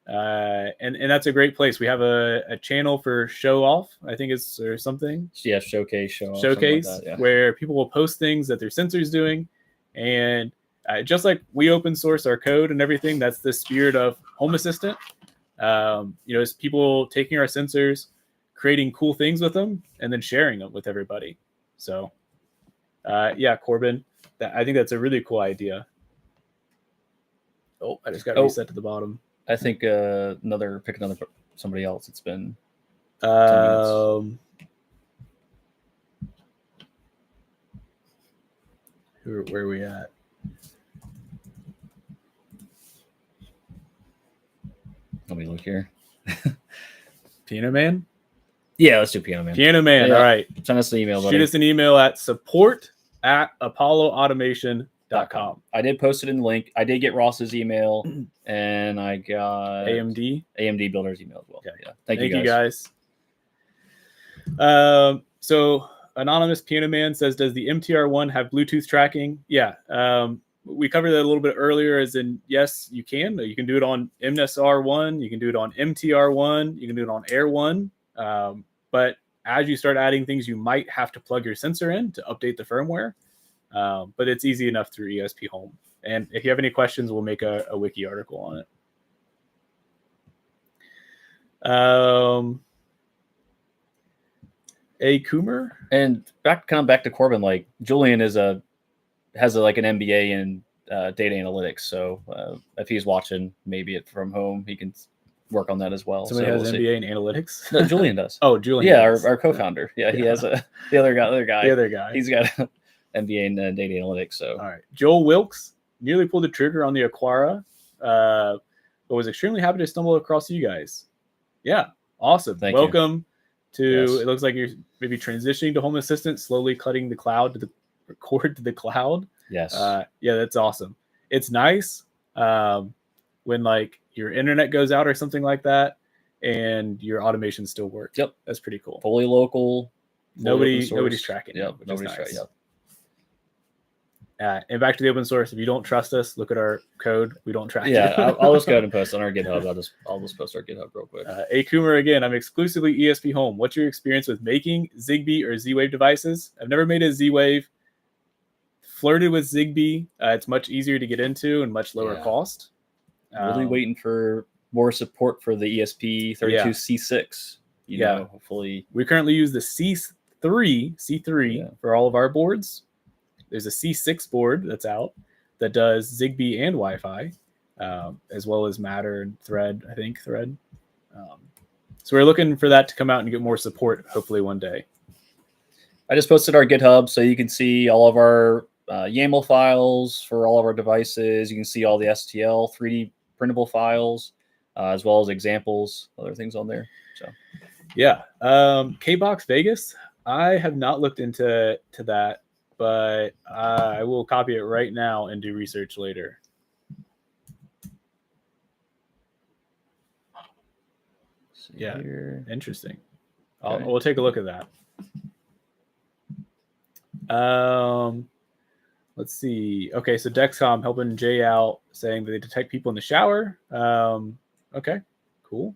[SPEAKER 1] And that's a great place. We have a channel for show off, I think it's or something.
[SPEAKER 2] Yeah, showcase like that,
[SPEAKER 1] where people will post things that their sensor's doing. And just like we open source our code and everything, that's the spirit of Home Assistant. It's people taking our sensors, creating cool things with them, and then sharing them with everybody. So Corbin, I think that's a really cool idea. Oh, I just got reset to the bottom.
[SPEAKER 2] I think pick another somebody else. It's been
[SPEAKER 1] 10 minutes. Where are we at?
[SPEAKER 2] Let me look here.
[SPEAKER 1] Piano Man?
[SPEAKER 2] Yeah, let's do Piano Man.
[SPEAKER 1] Piano Man, all right.
[SPEAKER 2] Send us an email,
[SPEAKER 1] buddy. Shoot us an email at support@apolloautomation.com.
[SPEAKER 2] I did post it in the link. I did get Ross's email, and I got AMD Builder's email as well.
[SPEAKER 1] Okay.
[SPEAKER 2] Yeah. Thank you
[SPEAKER 1] guys. So Anonymous Piano Man says, does the MTR-1 have Bluetooth tracking? Yeah. We covered that a little bit earlier, as in, yes, you can. You can do it on MSR1. You can do it on MTR1. You can do it on Air1. But as you start adding things, you might have to plug your sensor in to update the firmware. But it's easy enough through ESP Home. And if you have any questions, we'll make a wiki article on it. A Coomer,
[SPEAKER 2] and back to Corbin. Like Julian has an MBA in data analytics, so if he's watching, maybe from home, he can work on that as well.
[SPEAKER 1] Somebody has an MBA in analytics.
[SPEAKER 2] No, Julian does.
[SPEAKER 1] Oh, Julian.
[SPEAKER 2] Yeah, our co-founder. Yeah, he has the other guy. He's got an MBA in data analytics. So
[SPEAKER 1] all right, Joel Wilkes nearly pulled the trigger on the Aqara, but was extremely happy to stumble across you guys. Yeah, awesome. Welcome to. It looks like you're maybe transitioning to Home Assistant, slowly cutting the cord to the cloud.
[SPEAKER 2] Yes.
[SPEAKER 1] That's awesome. It's nice when like your internet goes out or something like that, and your automation still works.
[SPEAKER 2] Yep,
[SPEAKER 1] that's pretty cool.
[SPEAKER 2] Fully local.
[SPEAKER 1] Nobody's tracking.
[SPEAKER 2] Yep, nobody's tracking. Yep.
[SPEAKER 1] And back to the open source. If you don't trust us, look at our code. We don't track.
[SPEAKER 2] Yeah, I'll just go ahead and post on our GitHub. I'll just post our GitHub real quick.
[SPEAKER 1] A Coomer again. I'm exclusively ESP Home. What's your experience with making Zigbee or Z-Wave devices? I've never made a Z-Wave. Flirted with Zigbee. It's much easier to get into and much lower cost.
[SPEAKER 2] Really waiting for more support for the ESP32C6. You know, hopefully.
[SPEAKER 1] We currently use the C3 for all of our boards. There's a C6 board that's out that does Zigbee and Wi-Fi, as well as Matter and Thread. So we're looking for that to come out and get more support, hopefully one day.
[SPEAKER 2] I just posted our GitHub, so you can see all of our YAML files for all of our devices. You can see all the STL 3D printable files, as well as examples, other things on there. So,
[SPEAKER 1] K-Box Vegas. I have not looked into that, but I will copy it right now and do research later. Yeah, interesting. Okay. We'll take a look at that. Let's see. Okay, so Dexcom helping Jay out, saying that they detect people in the shower. Okay, cool.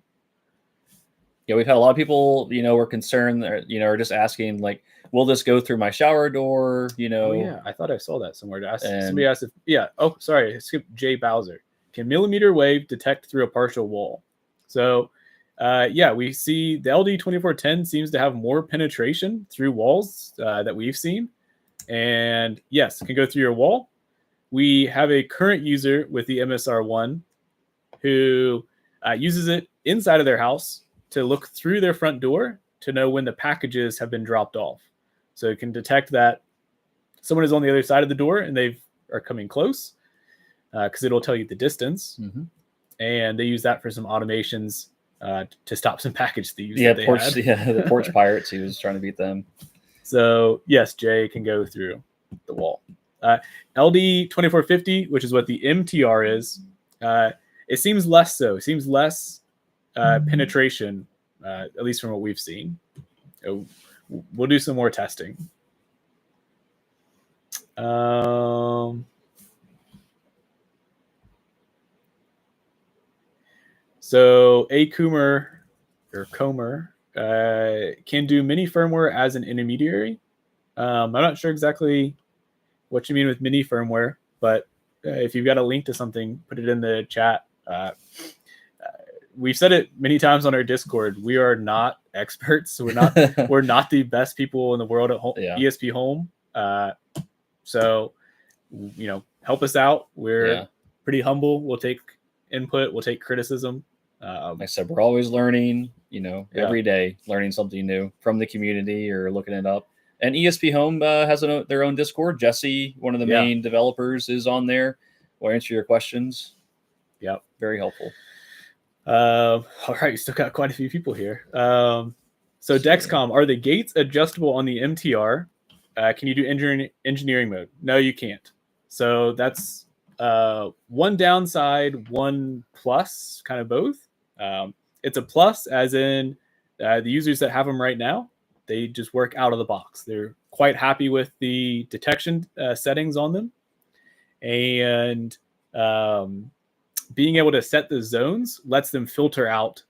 [SPEAKER 2] we've had a lot of people, were concerned, are just asking like, will this go through my shower door?
[SPEAKER 1] Oh yeah, I thought I saw that somewhere. Somebody asked if Oh, sorry, I skipped Jay Bowser. Can mmWave detect through a partial wall? So, we see the LD2410 seems to have more penetration through walls that we've seen, and yes, it can go through your wall. We have a current user with the MSR1 who uses it inside of their house to look through their front door to know when the packages have been dropped off. So it can detect that someone is on the other side of the door and they are coming close because it'll tell you the distance.
[SPEAKER 2] Mm-hmm.
[SPEAKER 1] And they use that for some automations to stop some package thieves.
[SPEAKER 2] The porch pirates. He was trying to beat them.
[SPEAKER 1] So yes, Jay can go through the wall. LD2450, which is what the MTR is, it seems less so. It seems less penetration, at least from what we've seen. So we'll do some more testing. So Comer can do mini firmware as an intermediary. I'm not sure exactly what you mean with mini firmware, but if you've got a link to something, put it in the chat. We've said it many times on our Discord. We are not experts. We're not the best people in the world at home, ESP Home. So, help us out. We're pretty humble. We'll take input. We'll take criticism.
[SPEAKER 2] Like I said, we're always learning, every day, learning something new from the community or looking it up. And ESP Home has their own Discord. Jesse, one of the main developers, is on there. We'll answer your questions.
[SPEAKER 1] Yep.
[SPEAKER 2] Very helpful.
[SPEAKER 1] All right. You still got quite a few people here. So Dexcom, are the gates adjustable on the MTR? Can you do engineering mode? No, you can't. So that's one downside, one plus, kind of both. It's a plus as in the users that have them right now, they just work out of the box. They're quite happy with the detection settings on them. And being able to set the zones lets them filter out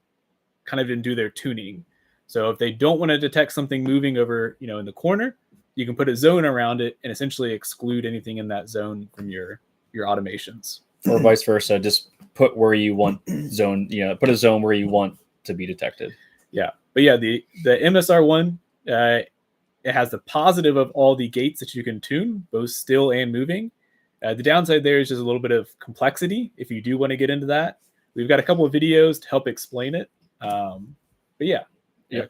[SPEAKER 1] kind of and do their tuning. So if they don't want to detect something moving over, in the corner, you can put a zone around it and essentially exclude anything in that zone from your automations.
[SPEAKER 2] Or vice versa, just put where you want zone, put a zone where you want to be detected.
[SPEAKER 1] Yeah. But the MSR1, it has the positive of all the gates that you can tune, both still and moving. The downside there is just a little bit of complexity. If you do want to get into that, we've got a couple of videos to help explain it. But
[SPEAKER 2] on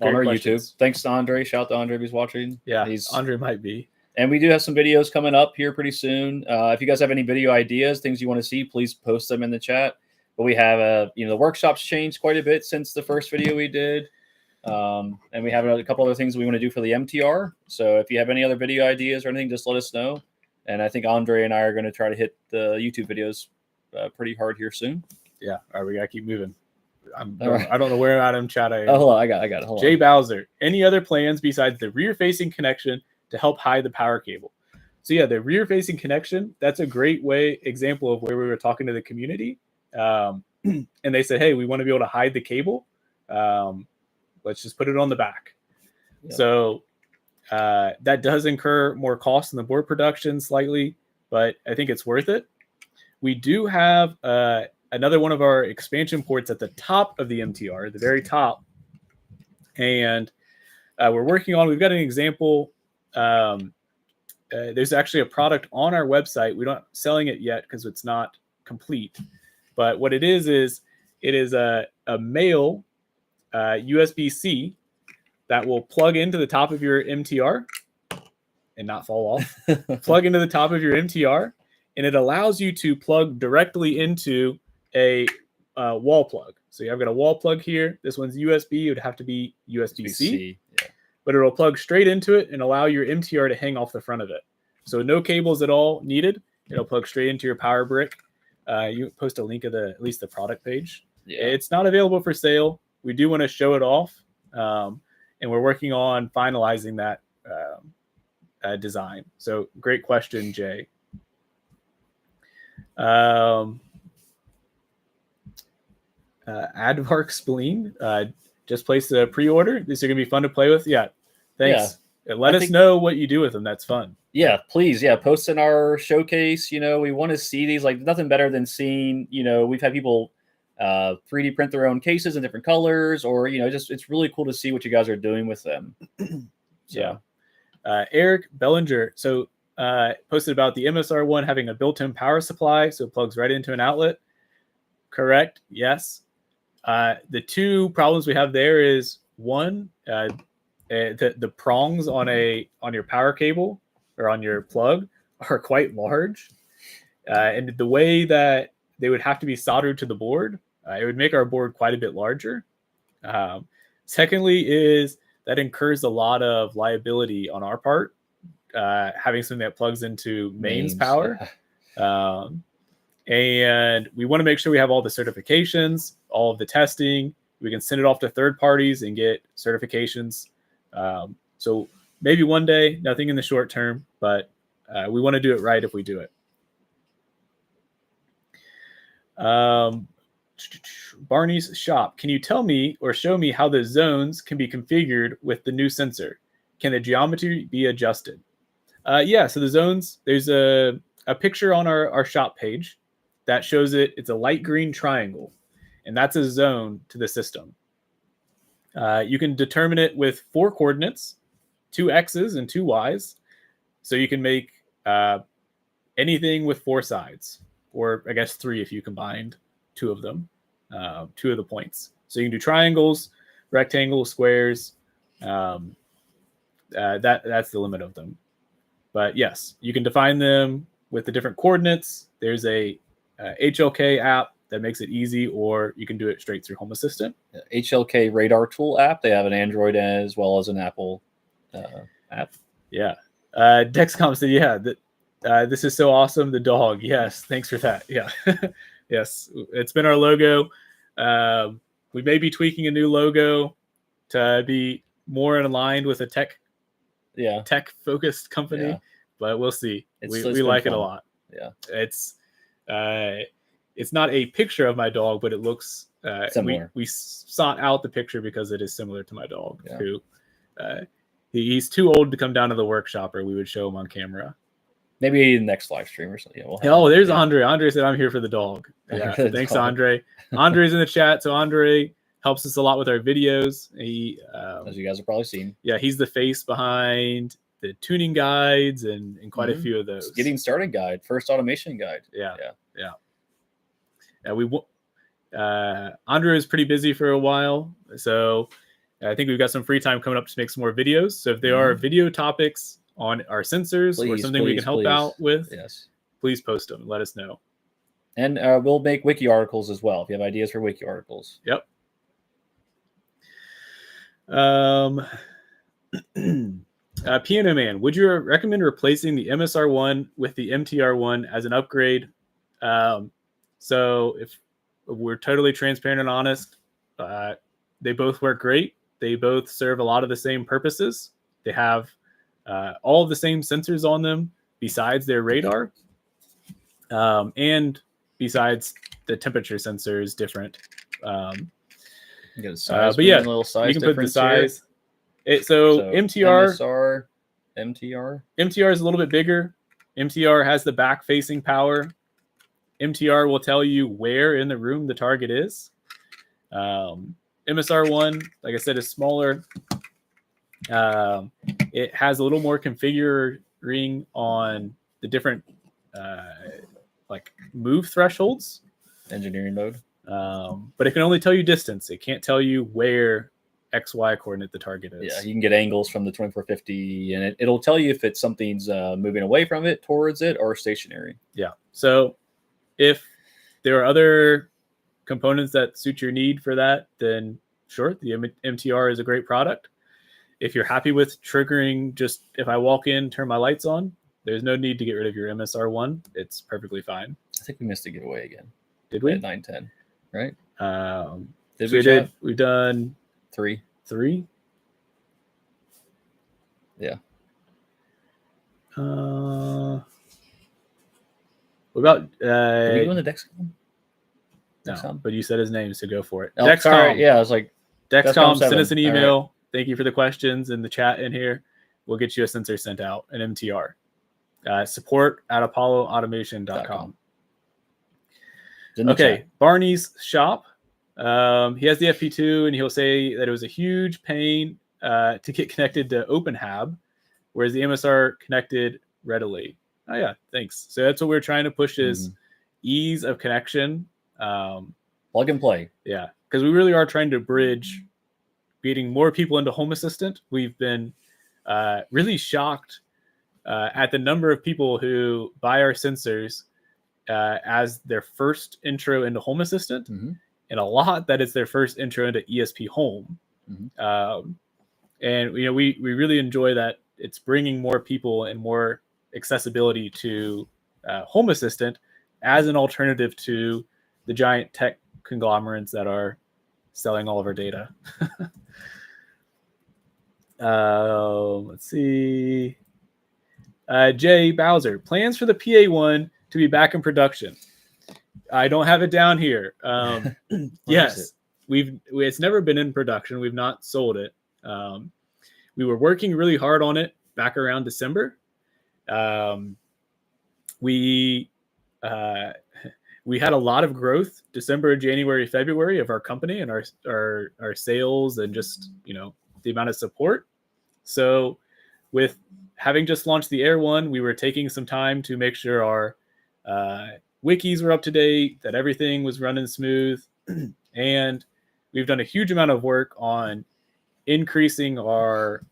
[SPEAKER 2] our YouTube. Thanks to Andre. Shout out to Andre if he's watching.
[SPEAKER 1] Yeah, Andre might be.
[SPEAKER 2] And we do have some videos coming up here pretty soon. If you guys have any video ideas, things you want to see, please post them in the chat. But we have, the workshop's changed quite a bit since the first video we did. And we have a couple other things we want to do for the MTR. So if you have any other video ideas or anything, just let us know. And I think Andre and I are going to try to hit the YouTube videos pretty hard here soon.
[SPEAKER 1] Yeah. All right, we got to keep moving. I don't know where out in chat I am.
[SPEAKER 2] Oh, hold on. I got it. Hold
[SPEAKER 1] Jay Bowser. Any other plans besides the rear-facing connection to help hide the power cable? So the rear-facing connection, that's a great example of where we were talking to the community. And they said, hey, we want to be able to hide the cable. Let's just put it on the back. Yep. So that does incur more costs in the board production slightly, but I think it's worth it. We do have another one of our expansion ports at the top of the MTR, the very top. And we've got an example. There's actually a product on our website. We're not selling it yet because it's not complete. But what it is it is a male USB-C that will plug into the top of your MTR and not fall off. Plug into the top of your MTR, and it allows you to plug directly into a wall plug. So I've got a wall plug here. This one's USB. It would have to be USB-C. But it'll plug straight into it and allow your MTR to hang off the front of it. So no cables at all needed. It'll plug straight into your power brick. You post a link of at least the product page. Yeah. It's not available for sale. We do want to show it off. And we're working on finalizing that design. So great question, Jay. Advark Spleen. just placed a pre-order. These are gonna be fun to play with. Yeah, thanks. Yeah. Let us know what you do with them. That's fun.
[SPEAKER 2] Yeah, please. Yeah, post in our showcase. We want to see these. Like, nothing better than seeing. We've had people 3D print their own cases in different colors, or just it's really cool to see what you guys are doing with them.
[SPEAKER 1] Yeah. Eric Bellinger posted about the MSR1 having a built-in power supply, so it plugs right into an outlet. Correct. Yes. The two problems we have there is one, the prongs on your power cable or on your plug are quite large, and the way that they would have to be soldered to the board, it would make our board quite a bit larger. Secondly, is that incurs a lot of liability on our part, having something that plugs into mains power. Yeah. And we want to make sure we have all the certifications, all of the testing. We can send it off to third parties and get certifications. So maybe one day, nothing in the short term, but we want to do it right if we do it. Barney's shop. Can you tell me or show me how the zones can be configured with the new sensor? Can the geometry be adjusted? Yeah, so the zones, there's a picture on our shop page that shows it. It's a light green triangle, and that's a zone to the system. You can determine it with 4 coordinates, 2 X's and 2 Y's. So you can make anything with 4 sides, or I guess 3 if you combined 2 of them, 2 of the points. So you can do triangles, rectangles, squares. That's the limit of them. But yes, you can define them with the different coordinates. There's a HLK app that makes it easy, or you can do it straight through Home Assistant.
[SPEAKER 2] HLK Radar Tool app. They have an Android as well as an Apple app.
[SPEAKER 1] Yeah. Dexcom said, yeah, this is so awesome. The dog. Yes. Thanks for that. Yeah. Yes. It's been our logo. We may be tweaking a new logo to be more in line with a tech focused company, but we'll see. We like it a lot.
[SPEAKER 2] Yeah.
[SPEAKER 1] It's not a picture of my dog, but it looks
[SPEAKER 2] similar.
[SPEAKER 1] We sought out the picture because it is similar to my dog, who he's too old to come down to the workshop, or we would show him on camera.
[SPEAKER 2] Maybe next live stream or something.
[SPEAKER 1] There's Andre. Andre said, I'm here for the dog. Yeah, thanks, Andre. Andre's in the chat. So Andre helps us a lot with our videos. He,
[SPEAKER 2] as you guys have probably seen.
[SPEAKER 1] Yeah, he's the face behind the tuning guides and quite a few of those.
[SPEAKER 2] Getting started guide, first automation guide.
[SPEAKER 1] Yeah. Andre is pretty busy for a while, so I think we've got some free time coming up to make some more videos. So if there are video topics on our sensors or something we can help out with, please post them and let us know.
[SPEAKER 2] And we'll make wiki articles as well if you have ideas for wiki articles.
[SPEAKER 1] Yep. Piano Man, would you recommend replacing the MSR1 with the MTR-1 as an upgrade? So if we're totally transparent and honest, they both work great. They both serve a lot of the same purposes. They have all of the same sensors on them besides their radar. And besides the temperature sensor is different.
[SPEAKER 2] But yeah, you
[SPEAKER 1] can put the size. So
[SPEAKER 2] MTR
[SPEAKER 1] is a little bit bigger. MTR has the back-facing power. MTR will tell you where in the room the target is. MSR1, like I said, is smaller. It has a little more configuring on the different like move thresholds.
[SPEAKER 2] Engineering mode.
[SPEAKER 1] But it can only tell you distance. It can't tell you where XY coordinate the target is.
[SPEAKER 2] Yeah, you can get angles from the 2450, and it'll tell you if it's something's moving away from it, towards it, or stationary.
[SPEAKER 1] Yeah. So if there are other components that suit your need for that, then sure, the MTR is a great product. If you're happy with triggering, just if I walk in, turn my lights on, there's no need to get rid of your MSR1. It's perfectly fine.
[SPEAKER 2] I think we missed a giveaway again.
[SPEAKER 1] Did we?
[SPEAKER 2] At 9:10, right?
[SPEAKER 1] We've done
[SPEAKER 2] 3. Yeah.
[SPEAKER 1] What about
[SPEAKER 2] Are we doing the Dexcom?
[SPEAKER 1] No, but you said his name, so go for it.
[SPEAKER 2] Oh, sorry. Yeah, I was like,
[SPEAKER 1] Dexcom, send
[SPEAKER 2] 7.
[SPEAKER 1] us an email. Right. Thank you for the questions in the chat in here. We'll get you a sensor sent out, an MTR. Support at apolloautomation.com. Okay, chat. Barney's shop. He has the FP2, and he'll say that it was a huge pain to get connected to OpenHab, whereas the MSR connected readily. Oh yeah, thanks. So that's what we're trying to push is ease of connection.
[SPEAKER 2] Plug and play.
[SPEAKER 1] Yeah, because we really are trying to bridge getting more people into Home Assistant. We've been really shocked at the number of people who buy our sensors as their first intro into Home Assistant, and a lot that it's their first intro into ESP Home. And we really enjoy that it's bringing more people and more accessibility to Home Assistant as an alternative to the giant tech conglomerates that are selling all of our data. Let's see. Jay Bowser, plans for the PA1 to be back in production. I don't have it down here. Yes, it's never been in production. We've not sold it. We were working really hard on it back around December. We had a lot of growth December, January, February of our company and our sales and just the amount of support. So with having just launched the Air 1, we were taking some time to make sure our wikis were up to date, that everything was running smooth, and we've done a huge amount of work on increasing or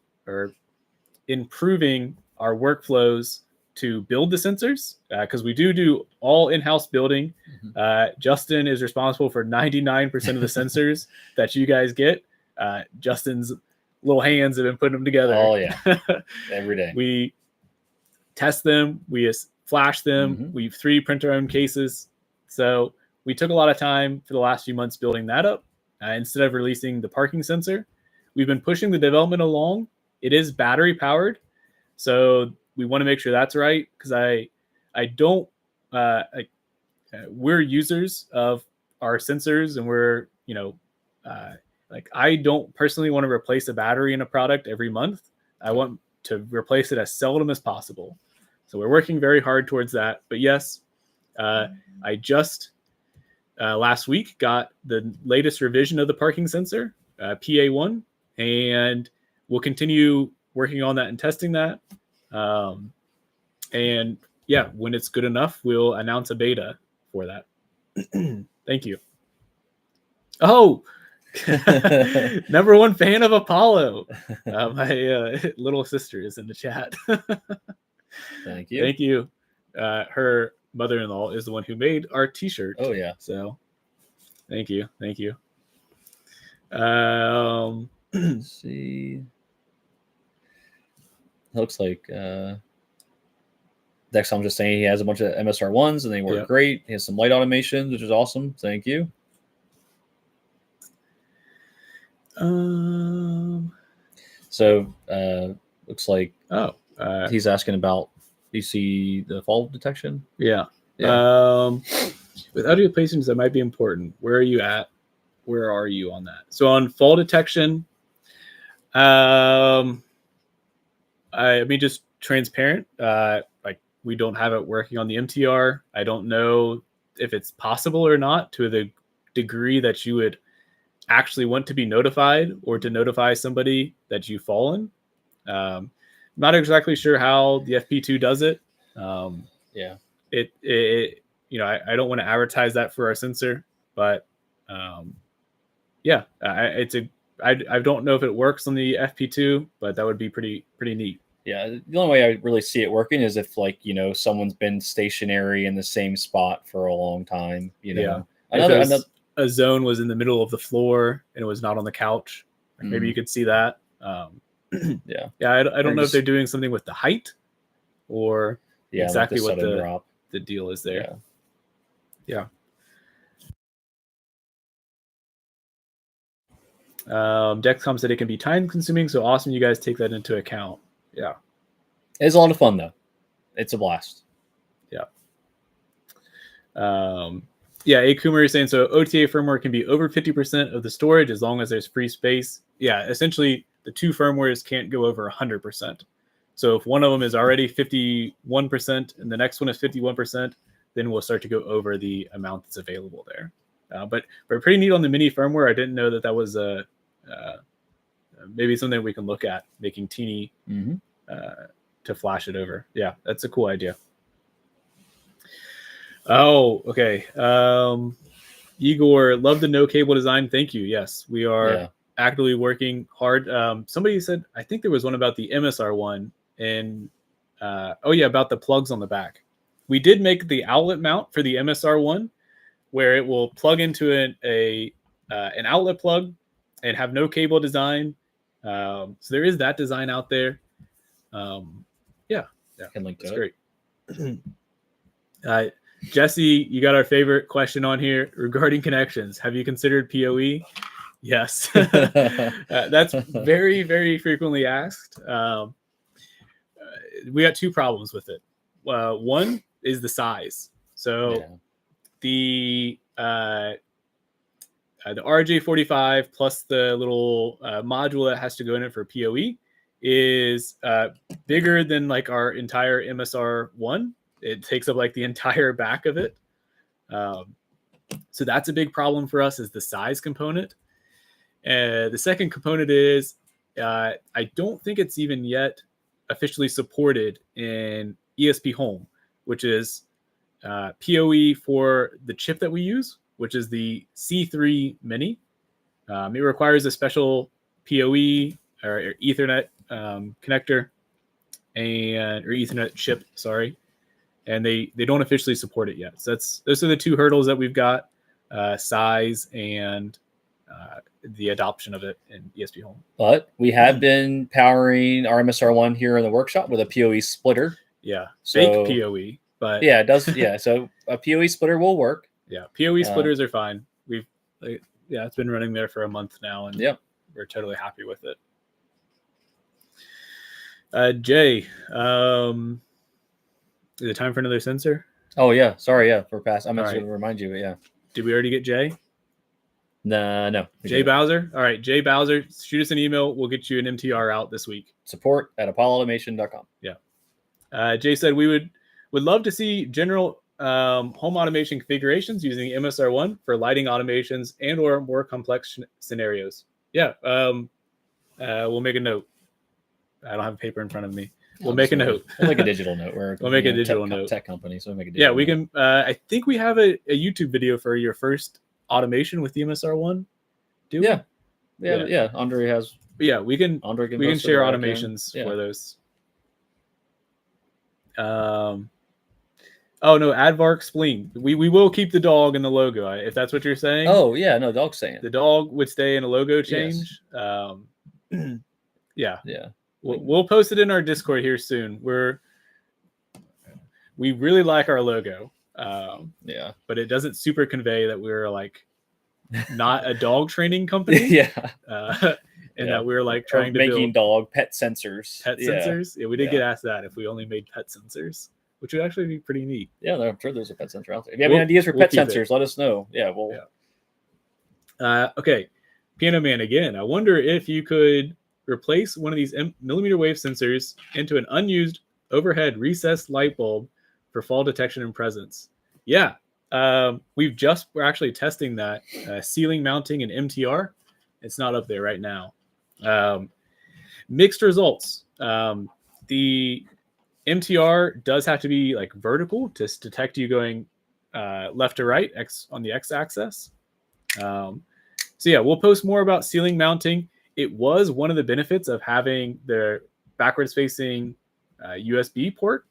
[SPEAKER 1] improving our workflows to build the sensors, because we do all in-house building. Justin is responsible for 99% of the sensors that you guys get. Justin's little hands have been putting them together.
[SPEAKER 2] Oh yeah, every day.
[SPEAKER 1] We test them, we flash them, we 3D print our own cases. So we took a lot of time for the last few months building that up. Instead of releasing the parking sensor, we've been pushing the development along. It is battery powered, so we want to make sure that's right, because we're users of our sensors, and we're I don't personally want to replace a battery in a product every month. I want to replace it as seldom as possible. So we're working very hard towards that. But yes, I just last week got the latest revision of the parking sensor, PA1, and we'll continue working on that and testing that. And yeah, when it's good enough, we'll announce a beta for that. Thank you. Oh, number one fan of Apollo. My little sister is in the chat.
[SPEAKER 2] Thank you.
[SPEAKER 1] Thank you. Her mother-in-law is the one who made our t-shirt.
[SPEAKER 2] Oh yeah.
[SPEAKER 1] So thank you.
[SPEAKER 2] Let's see. Looks like Dexcom just saying he has a bunch of MSR1s and they work great. He has some light automations, which is awesome. Thank you. So looks like he's asking about, do you see the fall detection?
[SPEAKER 1] Yeah. With audio placements, that might be important. Where are you at? Where are you on that? So on fall detection, I mean, just transparent. We don't have it working on the MTR. I don't know if it's possible or not to the degree that you would actually want to be notified or to notify somebody that you've fallen. Not exactly sure how the FP2 does it.
[SPEAKER 2] Yeah.
[SPEAKER 1] It I don't want to advertise that for our sensor, but yeah, I don't know if it works on the FP2, but that would be pretty neat.
[SPEAKER 2] Yeah, the only way I really see it working is if someone's been stationary in the same spot for a long time.
[SPEAKER 1] Yeah. Another a zone was in the middle of the floor and it was not on the couch. Maybe you could see that.
[SPEAKER 2] Yeah.
[SPEAKER 1] I don't know if they're doing something with the height or exactly what the deal is there. Yeah. Dexcom said it can be time consuming, so awesome you guys take that into account. Yeah.
[SPEAKER 2] It's a lot of fun though. It's a blast.
[SPEAKER 1] Yeah. Yeah, A. Kumar is saying, so OTA firmware can be over 50% of the storage as long as there's free space. Yeah, essentially the two firmwares can't go over 100%. So if one of them is already 51% and the next one is 51%, then we'll start to go over the amount that's available there. But pretty neat on the mini firmware. I didn't know that was maybe something we can look at, making teeny to flash it over. Yeah, that's a cool idea. Oh, okay. Igor, love the no cable design. Thank you. Yes, we are actively working hard. Somebody said, I think there was one about the MSR1 and about the plugs on the back. We did make the outlet mount for the MSR1 where it will plug into an outlet plug and have no cable design. So there is that design out there. Yeah,
[SPEAKER 2] can link to
[SPEAKER 1] it. Great. Jesse, you got our favorite question on here regarding connections. Have you considered PoE? Yes. That's very, very frequently asked. We got two problems with it. One is the size. So the RJ45 plus the little module that has to go in it for PoE is bigger than like our entire MSR1. It takes up like the entire back of it. So that's a big problem for us, is the size component. The second component is I don't think it's even yet officially supported in ESP Home, which is PoE for the chip that we use, which is the C3 Mini. It requires a special PoE or Ethernet connector or Ethernet chip, sorry. And they don't officially support it yet. So those are the two hurdles that we've got, size and the adoption of it in ESP Home.
[SPEAKER 2] But we have been powering our MSR1 here in the workshop with a PoE splitter.
[SPEAKER 1] Yeah, fake PoE, but
[SPEAKER 2] yeah, it does. Yeah, so a PoE splitter will work.
[SPEAKER 1] Yeah, PoE splitters are fine. It's been running there for a month now, and we're totally happy with it. Jay, is it time for another sensor?
[SPEAKER 2] Oh yeah, sorry, for pass. I meant to remind you, but yeah.
[SPEAKER 1] Did we already get Jay?
[SPEAKER 2] No.
[SPEAKER 1] Jay Bowser? All right, Jay Bowser, shoot us an email. We'll get you an MTR out this week.
[SPEAKER 2] Support@apolloautomation.com.
[SPEAKER 1] Yeah. Jay said we would love to see general home automation configurations using MSR1 for lighting automations and or more complex scenarios. Yeah. We'll make a note. I don't have a paper in front of me. We'll make a note.
[SPEAKER 2] We'll make a digital note.
[SPEAKER 1] We'll make a digital note.
[SPEAKER 2] Tech company, so we'll make a digital
[SPEAKER 1] note. We can. I think we have a YouTube video for your first automation with the MSR1.
[SPEAKER 2] Yeah. Andre has.
[SPEAKER 1] Yeah, we can. We can share automations for those. Oh no, Advark Spleen. We will keep the dog in the logo if that's what you're saying.
[SPEAKER 2] Oh yeah, no, dog's saying
[SPEAKER 1] the dog would stay in a logo change.
[SPEAKER 2] Yes.
[SPEAKER 1] Yeah. We'll post it in our Discord here soon. We really like our logo. But it doesn't super convey that we're like not a dog training company. That we're like trying to
[SPEAKER 2] making dog pet sensors.
[SPEAKER 1] Sensors. Yeah, we did get asked that if we only made pet sensors, which would actually be pretty neat.
[SPEAKER 2] Yeah, I'm sure there's a pet sensor out there. If you have any ideas for pet sensors, let us know.
[SPEAKER 1] Okay. Piano Man again. I wonder if you could replace one of these mmWave sensors into an unused overhead recessed light bulb for fall detection and presence. Yeah. We're actually testing that ceiling mounting in MTR. It's not up there right now. Mixed results. The MTR does have to be like vertical to detect you going left to right on the x-axis. We'll post more about ceiling mounting. It was one of the benefits of having the backwards facing USB port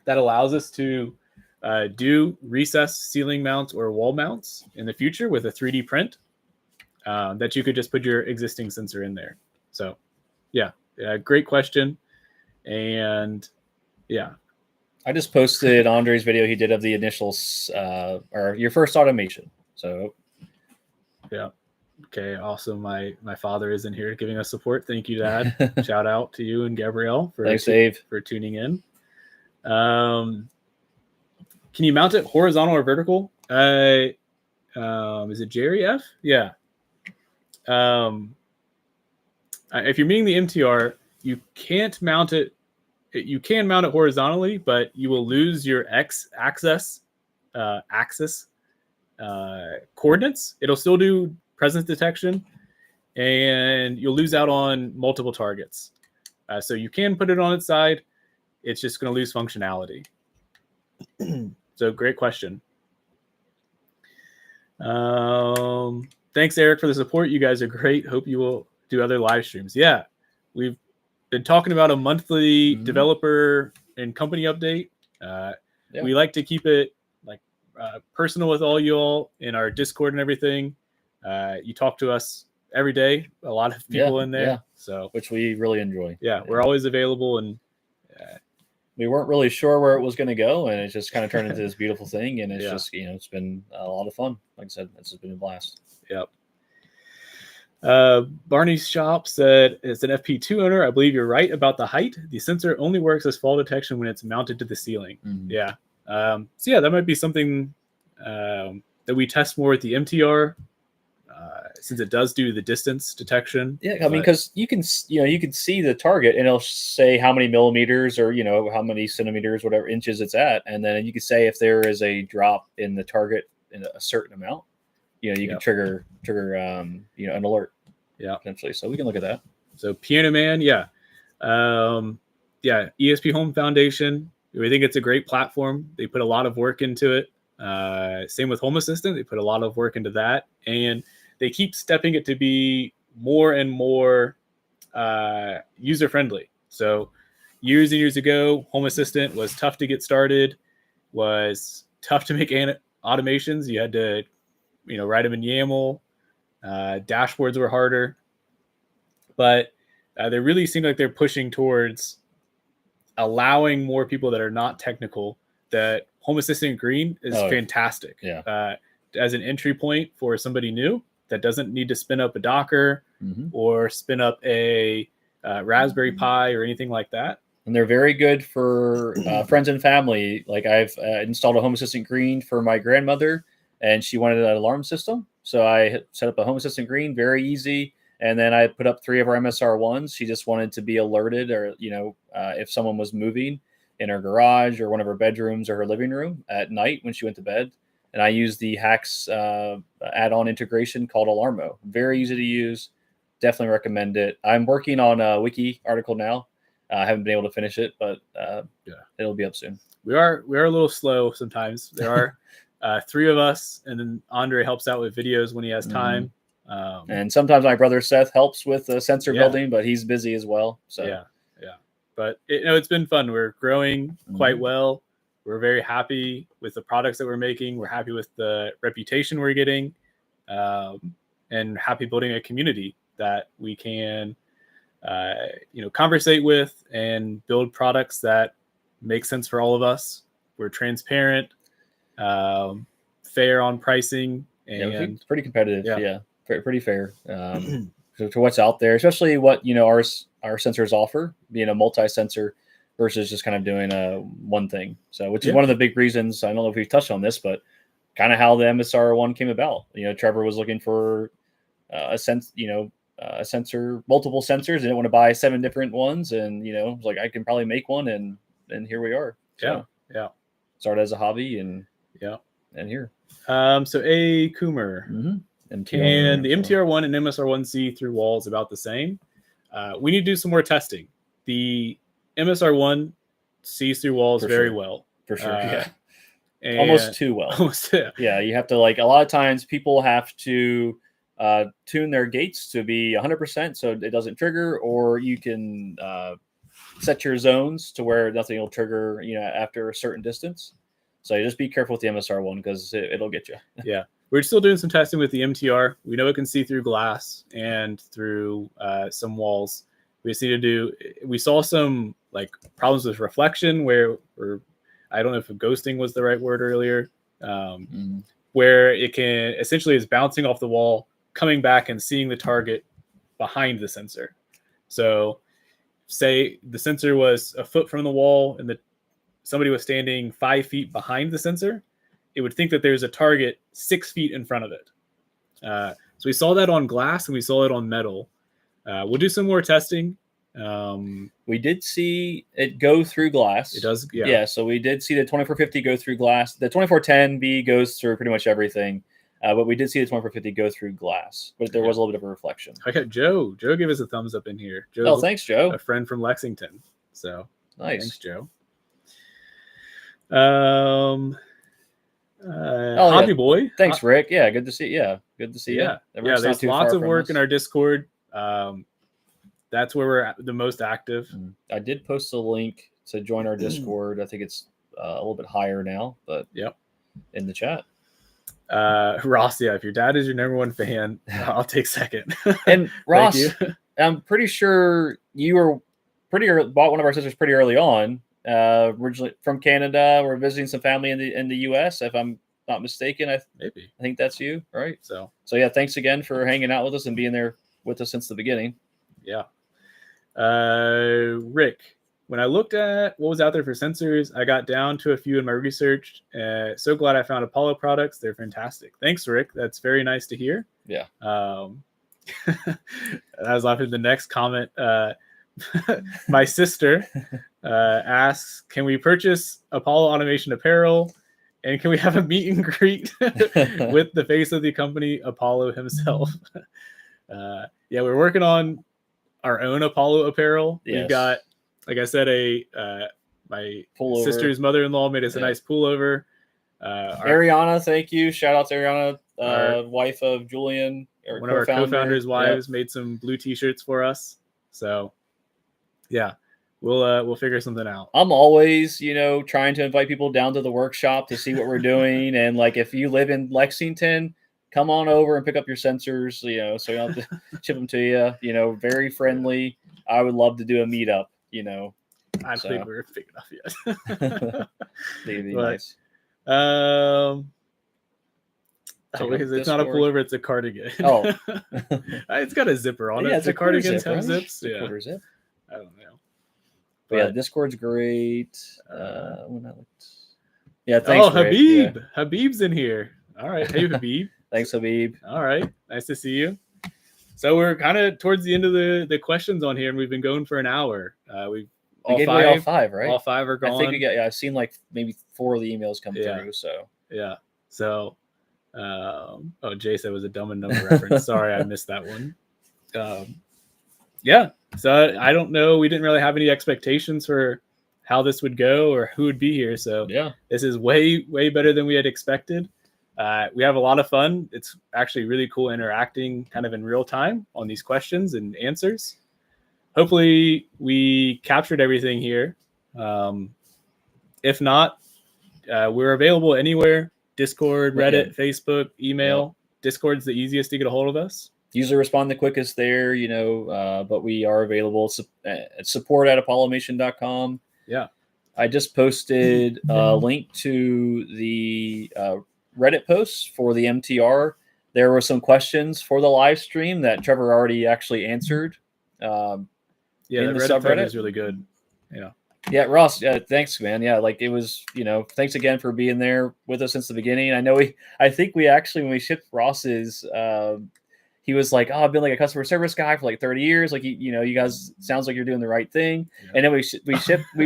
[SPEAKER 1] that allows us to do recessed ceiling mounts or wall mounts in the future with a 3D print that you could just put your existing sensor in there. So great question. And
[SPEAKER 2] I just posted Andre's video he did of the initial or your first automation. So
[SPEAKER 1] okay, awesome. My father is in here giving us support. Thank you, Dad. Shout out to you and Gabrielle for tuning in. Can you mount it horizontal or vertical? Is it Jerry F? Yeah. If you're meaning the MTR, you can't mount it. You can mount it horizontally, but you will lose your axis coordinates. It'll still do presence detection, and you'll lose out on multiple targets. So you can put it on its side. It's just going to lose functionality. So great question. Thanks, Eric, for the support. You guys are great. Hope you will do other live streams. Yeah, we've been talking about a monthly developer and company update. We like to keep it like personal with all you all in our Discord and everything. You talk to us every day. A lot of people in there, so
[SPEAKER 2] which we really enjoy.
[SPEAKER 1] We're always available, and
[SPEAKER 2] we weren't really sure where it was going to go, and it just kind of turned into this beautiful thing. And it's just, it's been a lot of fun. Like I said, it's just been a blast.
[SPEAKER 1] Yep. Barney's Shop said, it's an FP2 owner. I believe you're right about the height. The sensor only works as fall detection when it's mounted to the ceiling. Yeah. So yeah, that might be something that we test more with the MTR, since it does do the distance detection.
[SPEAKER 2] Yeah, I mean, because you can see the target, and it'll say how many millimeters or how many centimeters, whatever inches it's at, and then you can say if there is a drop in the target in a certain amount. You can trigger an alert. Yeah, potentially. So we can look at that.
[SPEAKER 1] So Piano Man, ESP Home Foundation. We think it's a great platform. They put a lot of work into it. Same with Home Assistant. They put a lot of work into that, and they keep stepping it to be more and more user friendly. So years and years ago, Home Assistant was tough to get started. Was tough to make automations. You had to write them in YAML. Dashboards were harder, but they really seem like they're pushing towards allowing more people that are not technical. That Home Assistant Green is fantastic. As an entry point for somebody new that doesn't need to spin up a Docker or spin up a Raspberry Pi or anything like that.
[SPEAKER 2] And they're very good for friends and family. Like I've installed a Home Assistant Green for my grandmother, and she wanted an alarm system. So I set up a Home Assistant Green, very easy. And then I put up 3 of our MSR1s. She just wanted to be alerted, or, if someone was moving in her garage or one of her bedrooms or her living room at night when she went to bed. And I used the Hacks add-on integration called Alarmo. Very easy to use. Definitely recommend it. I'm working on a wiki article now. I haven't been able to finish it, but it'll be up soon.
[SPEAKER 1] We are a little slow sometimes. There are 3 of us, and then Andre helps out with videos when he has time.
[SPEAKER 2] And sometimes my brother Seth helps with sensor building, but he's busy as well. So
[SPEAKER 1] but it's been fun. We're growing quite well. We're very happy with the products that we're making. We're happy with the reputation we're getting, and happy building a community that we can conversate with and build products that make sense for all of us. We're transparent, fair on pricing, and
[SPEAKER 2] pretty competitive. Pretty fair to what's out there, especially what our sensors offer, being a multi-sensor versus just kind of doing one thing. So, which is one of the big reasons. I don't know if we've touched on this, but kind of how the MSR1 came about. Trevor was looking for a sensor, multiple sensors. Didn't want to buy 7 different ones, and was like, I can probably make one, and here we are. So, started as a hobby, and here.
[SPEAKER 1] So A Coomer. And the MTR1 and MSR1 see through walls about the same. We need to do some more testing. The MSR1 sees through walls very well.
[SPEAKER 2] For sure. And almost too well. You have to, a lot of times people have to tune their gates to be 100% so it doesn't trigger, or you can set your zones to where nothing will trigger, after a certain distance. So just be careful with the MSR1 because it'll get you.
[SPEAKER 1] We're still doing some testing with the MTR. We know it can see through glass and through some walls. We just need to we saw some problems with reflection where I don't know if ghosting was the right word earlier, where it can essentially is bouncing off the wall, coming back and seeing the target behind the sensor. So say the sensor was a foot from the wall and somebody was standing 5 feet behind the sensor. it would think that there's a target 6 feet in front of it. So we saw that on glass and we saw it on metal. We'll do some more testing.
[SPEAKER 2] We did see it go through glass.
[SPEAKER 1] It does, yeah.
[SPEAKER 2] Yeah, so we did see the 2450 go through glass. The 2410B goes through pretty much everything, but we did see the 2450 go through glass. But there was a little bit of a reflection.
[SPEAKER 1] Okay, Joe. Joe gave us a thumbs up in here.
[SPEAKER 2] Joe's thanks, Joe.
[SPEAKER 1] A friend from Lexington. So
[SPEAKER 2] nice.
[SPEAKER 1] Thanks, Joe. Hobby Boy.
[SPEAKER 2] Thanks, Rick. Yeah, good to see you. Yeah, good to see you.
[SPEAKER 1] Yeah, there's lots of work in our Discord. That's where we're the most active.
[SPEAKER 2] I did post a link to join our Discord. I think it's a little bit higher now, but in the chat.
[SPEAKER 1] Ross, if your dad is your number one fan, I'll take second.
[SPEAKER 2] And Ross, I'm pretty sure you were bought one of our sisters pretty early on. Originally from Canada. We're visiting some family in the US, if I'm not mistaken. I think that's you, right? So yeah, thanks again for hanging out with us and being there with us since the beginning.
[SPEAKER 1] Yeah. Rick, when I looked at what was out there for sensors, I got down to a few in my research. So glad I found Apollo products. They're fantastic. Thanks, Rick. That's very nice to hear.
[SPEAKER 2] Yeah.
[SPEAKER 1] I was laughing at the next comment. My sister asks, can we purchase Apollo Automation apparel? And can we have a meet and greet with the face of the company, Apollo himself? We're working on our own Apollo apparel. Yes. We've got, like I said, my pullover. Sister's mother-in-law made us a nice pullover.
[SPEAKER 2] Ariana, thank you. Shout out to Ariana, wife of Julian.
[SPEAKER 1] One of our co-founders' wives made some blue t-shirts for us. So yeah, we'll figure something out.
[SPEAKER 2] I'm always, trying to invite people down to the workshop to see what we're doing. And like, if you live in Lexington, come on over and pick up your sensors, so you don't have to ship them to you, very friendly. I would love to do a meetup,
[SPEAKER 1] I think we're big enough yet.
[SPEAKER 2] Be nice.
[SPEAKER 1] Because it's not a pullover, it's a cardigan.
[SPEAKER 2] Oh.
[SPEAKER 1] It's got a zipper on it.
[SPEAKER 2] It's
[SPEAKER 1] the cardigans have
[SPEAKER 2] right?
[SPEAKER 1] zips. Yeah.
[SPEAKER 2] Quarter zip.
[SPEAKER 1] I don't know.
[SPEAKER 2] But Discord's great. When I looked. Yeah, thanks.
[SPEAKER 1] Habib. Yeah. Habib's in here. All right. Hey, Habib.
[SPEAKER 2] Thanks, Habib.
[SPEAKER 1] All right. Nice to see you. So we're kind of towards the end of the questions on here, and we've been going for an hour.
[SPEAKER 2] We gave away all five, right?
[SPEAKER 1] All five are gone.
[SPEAKER 2] I think I've seen like maybe 4 of the emails come through. So
[SPEAKER 1] yeah. So Jay said it was a Dumb and Dumber reference. Sorry, I missed that one. So I don't know. We didn't really have any expectations for how this would go or who would be here. So this is way, way better than we had expected. We have a lot of fun. It's actually really cool interacting kind of in real time on these questions and answers. Hopefully we captured everything here. If not, we're available anywhere. Discord, Reddit, Facebook, email. Discord's the easiest to get a hold of us.
[SPEAKER 2] Usually respond the quickest there, but we are available at support@apollomation.com.
[SPEAKER 1] Yeah.
[SPEAKER 2] I just posted a link to the Reddit posts for the MTR. There were some questions for the live stream that Trevor already actually answered.
[SPEAKER 1] The Reddit thread is really good.
[SPEAKER 2] Yeah, Ross, thanks, man. Yeah, like it was, thanks again for being there with us since the beginning. I think we actually, when we shipped Ross's, he was like, I've been like a customer service guy for like 30 years. Like, you guys, sounds like you're doing the right thing. Yeah. And then we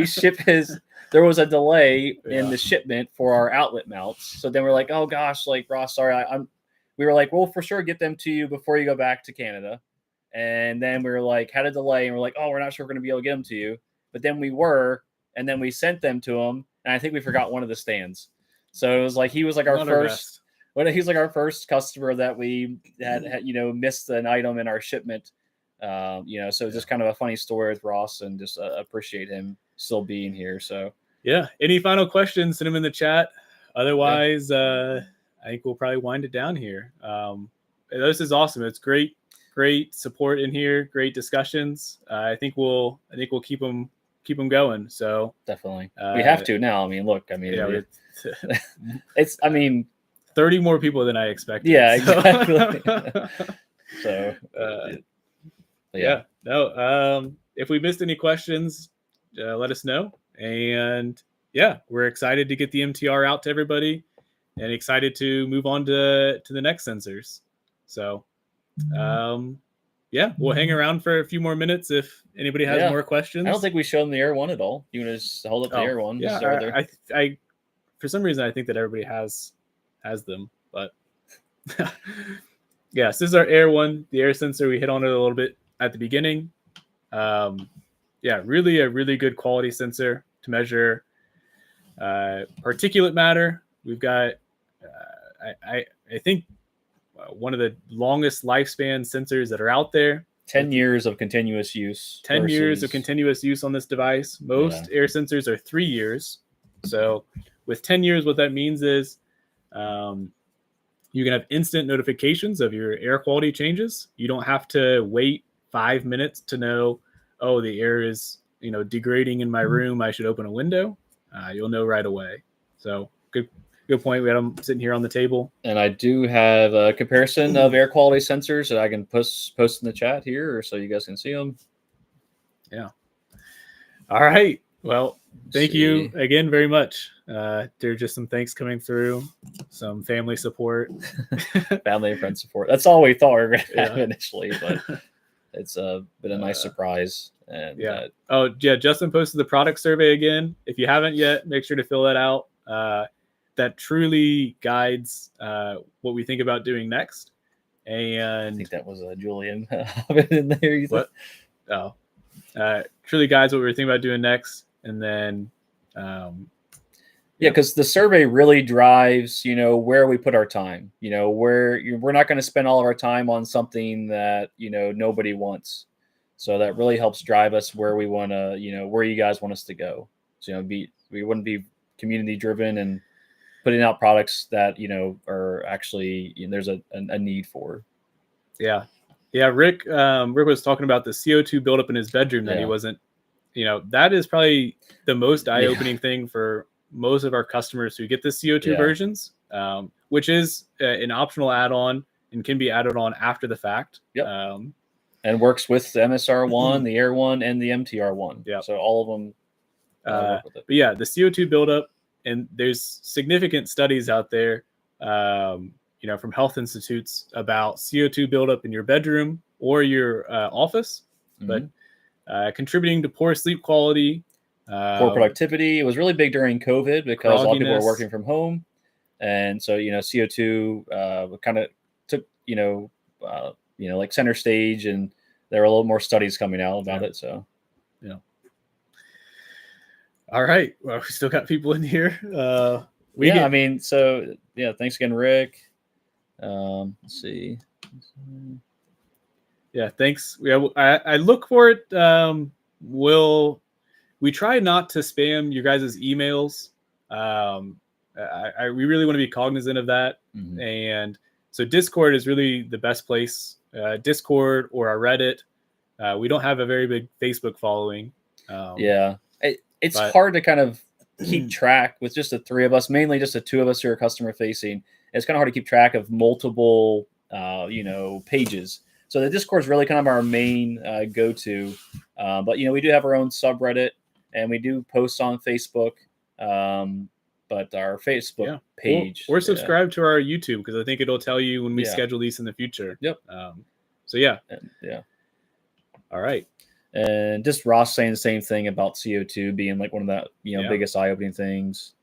[SPEAKER 2] ship his, there was a delay in the shipment for our outlet mounts. So then we're like, oh gosh, like Ross, sorry. We were like, we'll for sure get them to you before you go back to Canada. And then we were like, had a delay and we're like, oh, we're not sure we're going to be able to get them to you. But then we were, and then we sent them to him. And I think we forgot one of the stands. So it was like, he was like our first. He's like our first customer that we had missed an item in our shipment. So it's just kind of a funny story with Ross, and just appreciate him still being here. So
[SPEAKER 1] any final questions, send them in the chat. Otherwise, I think we'll probably wind it down here. This is awesome. It's great support in here. Great discussions. I think we'll keep them going. So
[SPEAKER 2] definitely, we have to now. It's
[SPEAKER 1] 30 more people than I expected.
[SPEAKER 2] Yeah, exactly.
[SPEAKER 1] If we missed any questions, let us know. And we're excited to get the MTR out to everybody. and excited to move on to the next sensors. So, yeah, we'll hang around for a few more minutes if anybody has more questions.
[SPEAKER 2] I don't think we showed them the Air 1 at all. You want to just hold up the Air 1?
[SPEAKER 1] Yeah, I for some reason I think that everybody has them, but yeah, so this is our Air 1, the air sensor. We hit on it a little bit at the beginning. Yeah, really a really good quality sensor to measure particulate matter. We've got, I think, one of the longest lifespan sensors that are out there.
[SPEAKER 2] 10 years of continuous use.
[SPEAKER 1] 10 years of continuous use on this device. Most air sensors are 3 years. So with 10 years, what that means is you can have instant notifications of your air quality changes. You don't have to wait 5 minutes to know, oh, the air is degrading in my room. I should open a window. You'll know right away. So good point. We had them sitting here on the table.
[SPEAKER 2] And I do have a comparison of air quality sensors that I can post in the chat here so you guys can see them.
[SPEAKER 1] Yeah. All right. Well, thank you again very much. There are just some thanks coming through, some family support.
[SPEAKER 2] Family and friend support. That's all we thought we were going to have initially, but it's been a nice surprise. And
[SPEAKER 1] Justin posted the product survey again. If you haven't yet, make sure to fill that out. That truly guides what we think about doing next. And
[SPEAKER 2] I think that was Julian in there.
[SPEAKER 1] What? Oh, truly guides what we're thinking about doing next. And then,
[SPEAKER 2] because the survey really drives, where we put our time. Where we're not going to spend all of our time on something that nobody wants. So that really helps drive us where we want to, where you guys want us to go. So we wouldn't be community driven and putting out products that are actually there's a need for.
[SPEAKER 1] Yeah. Rick was talking about the CO2 buildup in his bedroom that he wasn't. That is probably the most eye-opening thing for most of our customers who get the CO2 versions, which is an optional add-on and can be added on after the fact.
[SPEAKER 2] Yep. And works with the MSR1, the Air 1, and the MTR-1.
[SPEAKER 1] Yeah.
[SPEAKER 2] So all of them work with it.
[SPEAKER 1] But yeah, the CO2 buildup, and there's significant studies out there, from health institutes about CO2 buildup in your bedroom or your office, but contributing to poor sleep quality,
[SPEAKER 2] poor productivity. It was really big during COVID because a lot of people were working from home, and so CO2 kind of took like center stage, and there were a little more studies coming out about it. So,
[SPEAKER 1] All right. Well, we still got people in here.
[SPEAKER 2] Thanks again, Rick. Let's see.
[SPEAKER 1] Yeah, thanks. I look for it. We try not to spam your guys' emails. We really want to be cognizant of that.
[SPEAKER 2] Mm-hmm.
[SPEAKER 1] And so Discord is really the best place. Discord or our Reddit. We don't have a very big Facebook following.
[SPEAKER 2] It's hard to kind of keep track with just the three of us, mainly just the two of us who are customer facing. It's kind of hard to keep track of multiple, pages. So the Discord is really kind of our main go-to. But we do have our own subreddit, and we do post on Facebook. But our Facebook page,
[SPEAKER 1] or subscribe to our YouTube, because I think it'll tell you when we schedule these in the future.
[SPEAKER 2] Yep.
[SPEAKER 1] All right.
[SPEAKER 2] And just Ross saying the same thing about CO2 being like one of the biggest eye-opening things.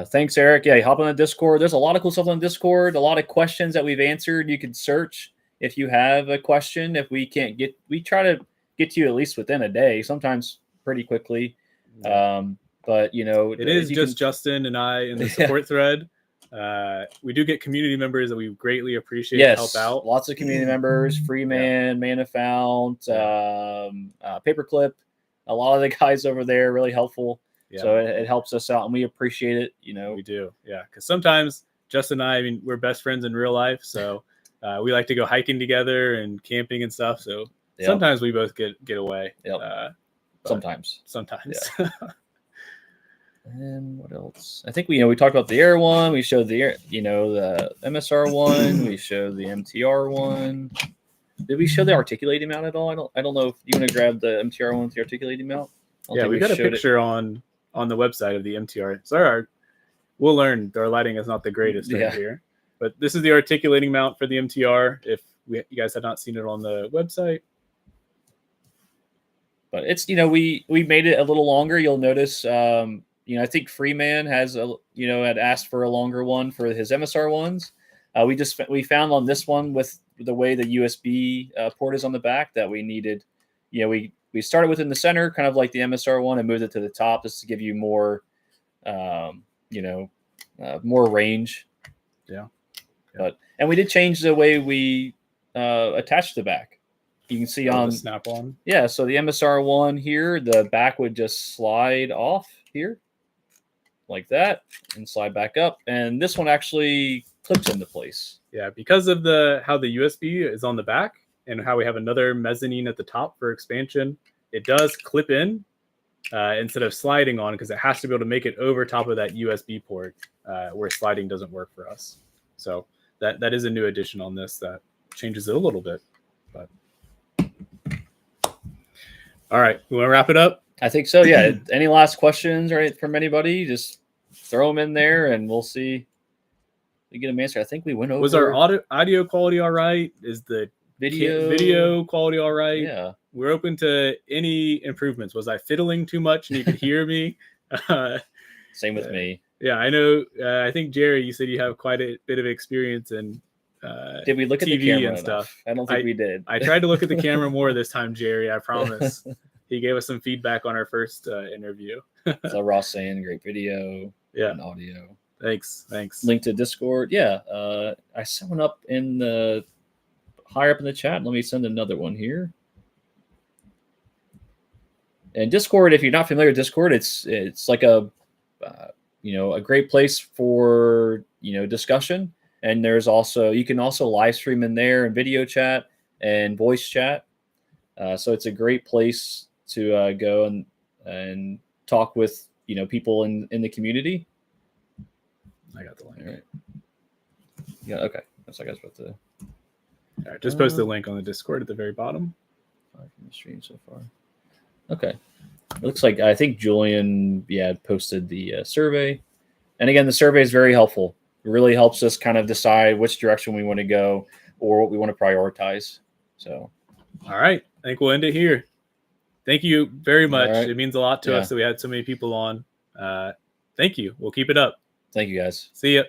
[SPEAKER 2] Thanks, Eric. Yeah, hop on the Discord. There's a lot of cool stuff on Discord. A lot of questions that we've answered. You can search if you have a question. If we can't we try to get to you at least within a day. Sometimes pretty quickly. But it
[SPEAKER 1] is just Justin and I in the support thread. We do get community members that we greatly appreciate to help out.
[SPEAKER 2] Lots of community members, Freeman, Manafount, Paperclip. A lot of the guys over there are really helpful. Yeah. So it helps us out, and we appreciate it.
[SPEAKER 1] We do. Yeah. Because sometimes Justin and I, we're best friends in real life. So we like to go hiking together and camping and stuff. So sometimes we both get away.
[SPEAKER 2] Yep. Sometimes.
[SPEAKER 1] Yeah.
[SPEAKER 2] And what else? I think we talked about the Air 1. We showed the the MSR1. We showed the MTR-1. Did we show the articulating mount at all? I don't know if you want to grab the MTR-1 with the articulating mount.
[SPEAKER 1] Yeah, we got a picture on the website of the MTR. So we'll learn. Our lighting is not the greatest right here. But this is the articulating mount for the MTR. If you guys have not seen it on the website.
[SPEAKER 2] But it's, we made it a little longer. You'll notice, I think Freeman has, had asked for a longer one for his MSR ones. We found on this one with the way the USB port is on the back that we needed, we started within the center, kind of like the MSR one, and moved it to the top just to give you more, more range.
[SPEAKER 1] Yeah.
[SPEAKER 2] And we did change the way we attached the back. You can see on
[SPEAKER 1] Snap-on.
[SPEAKER 2] Yeah, so the MSR one here, the back would just slide off here like that and slide back up. And this one actually clips into place.
[SPEAKER 1] Yeah, because of how the USB is on the back and how we have another mezzanine at the top for expansion, it does clip in instead of sliding on, because it has to be able to make it over top of that USB port where sliding doesn't work for us. So that is a new addition on this that changes it a little bit. But all right, we want to wrap it up?
[SPEAKER 2] I think so, yeah. Any last questions from anybody? Just throw them in there and we'll see if we get them answered. I think we went over.
[SPEAKER 1] Was our audio quality all right? Is the video quality all right?
[SPEAKER 2] Yeah.
[SPEAKER 1] We're open to any improvements. Was I fiddling too much and you could hear me?
[SPEAKER 2] Same with me.
[SPEAKER 1] Yeah, I know. I think, Jerry, you said you have quite a bit of experience in
[SPEAKER 2] did we look
[SPEAKER 1] TV
[SPEAKER 2] at the camera
[SPEAKER 1] and stuff?
[SPEAKER 2] I don't think we did.
[SPEAKER 1] I tried to look at the camera more this time, Jerry. I promise. He gave us some feedback on our first interview.
[SPEAKER 2] So Ross saying great video, and audio.
[SPEAKER 1] Thanks.
[SPEAKER 2] Link to Discord. Yeah, I sent one up in the higher up in the chat. Let me send another one here. And Discord, if you're not familiar with Discord, it's like a a great place for discussion. And you can also live stream in there and video chat and voice chat. So it's a great place to go and talk with people in the community.
[SPEAKER 1] I got the link.
[SPEAKER 2] All right. Yeah. Okay. That's like I was about to.
[SPEAKER 1] All right. Just post the link on the Discord at the very bottom.
[SPEAKER 2] From the stream so far. Okay. It looks like I think Julian posted the survey, and again the survey is very helpful. It really helps us kind of decide which direction we want to go or what we want to prioritize. So,
[SPEAKER 1] all right. I think we'll end it here. Thank you very much.
[SPEAKER 2] Right.
[SPEAKER 1] It means a lot to us that we had so many people on. Thank you. We'll keep it up.
[SPEAKER 2] Thank you, guys.
[SPEAKER 1] See ya.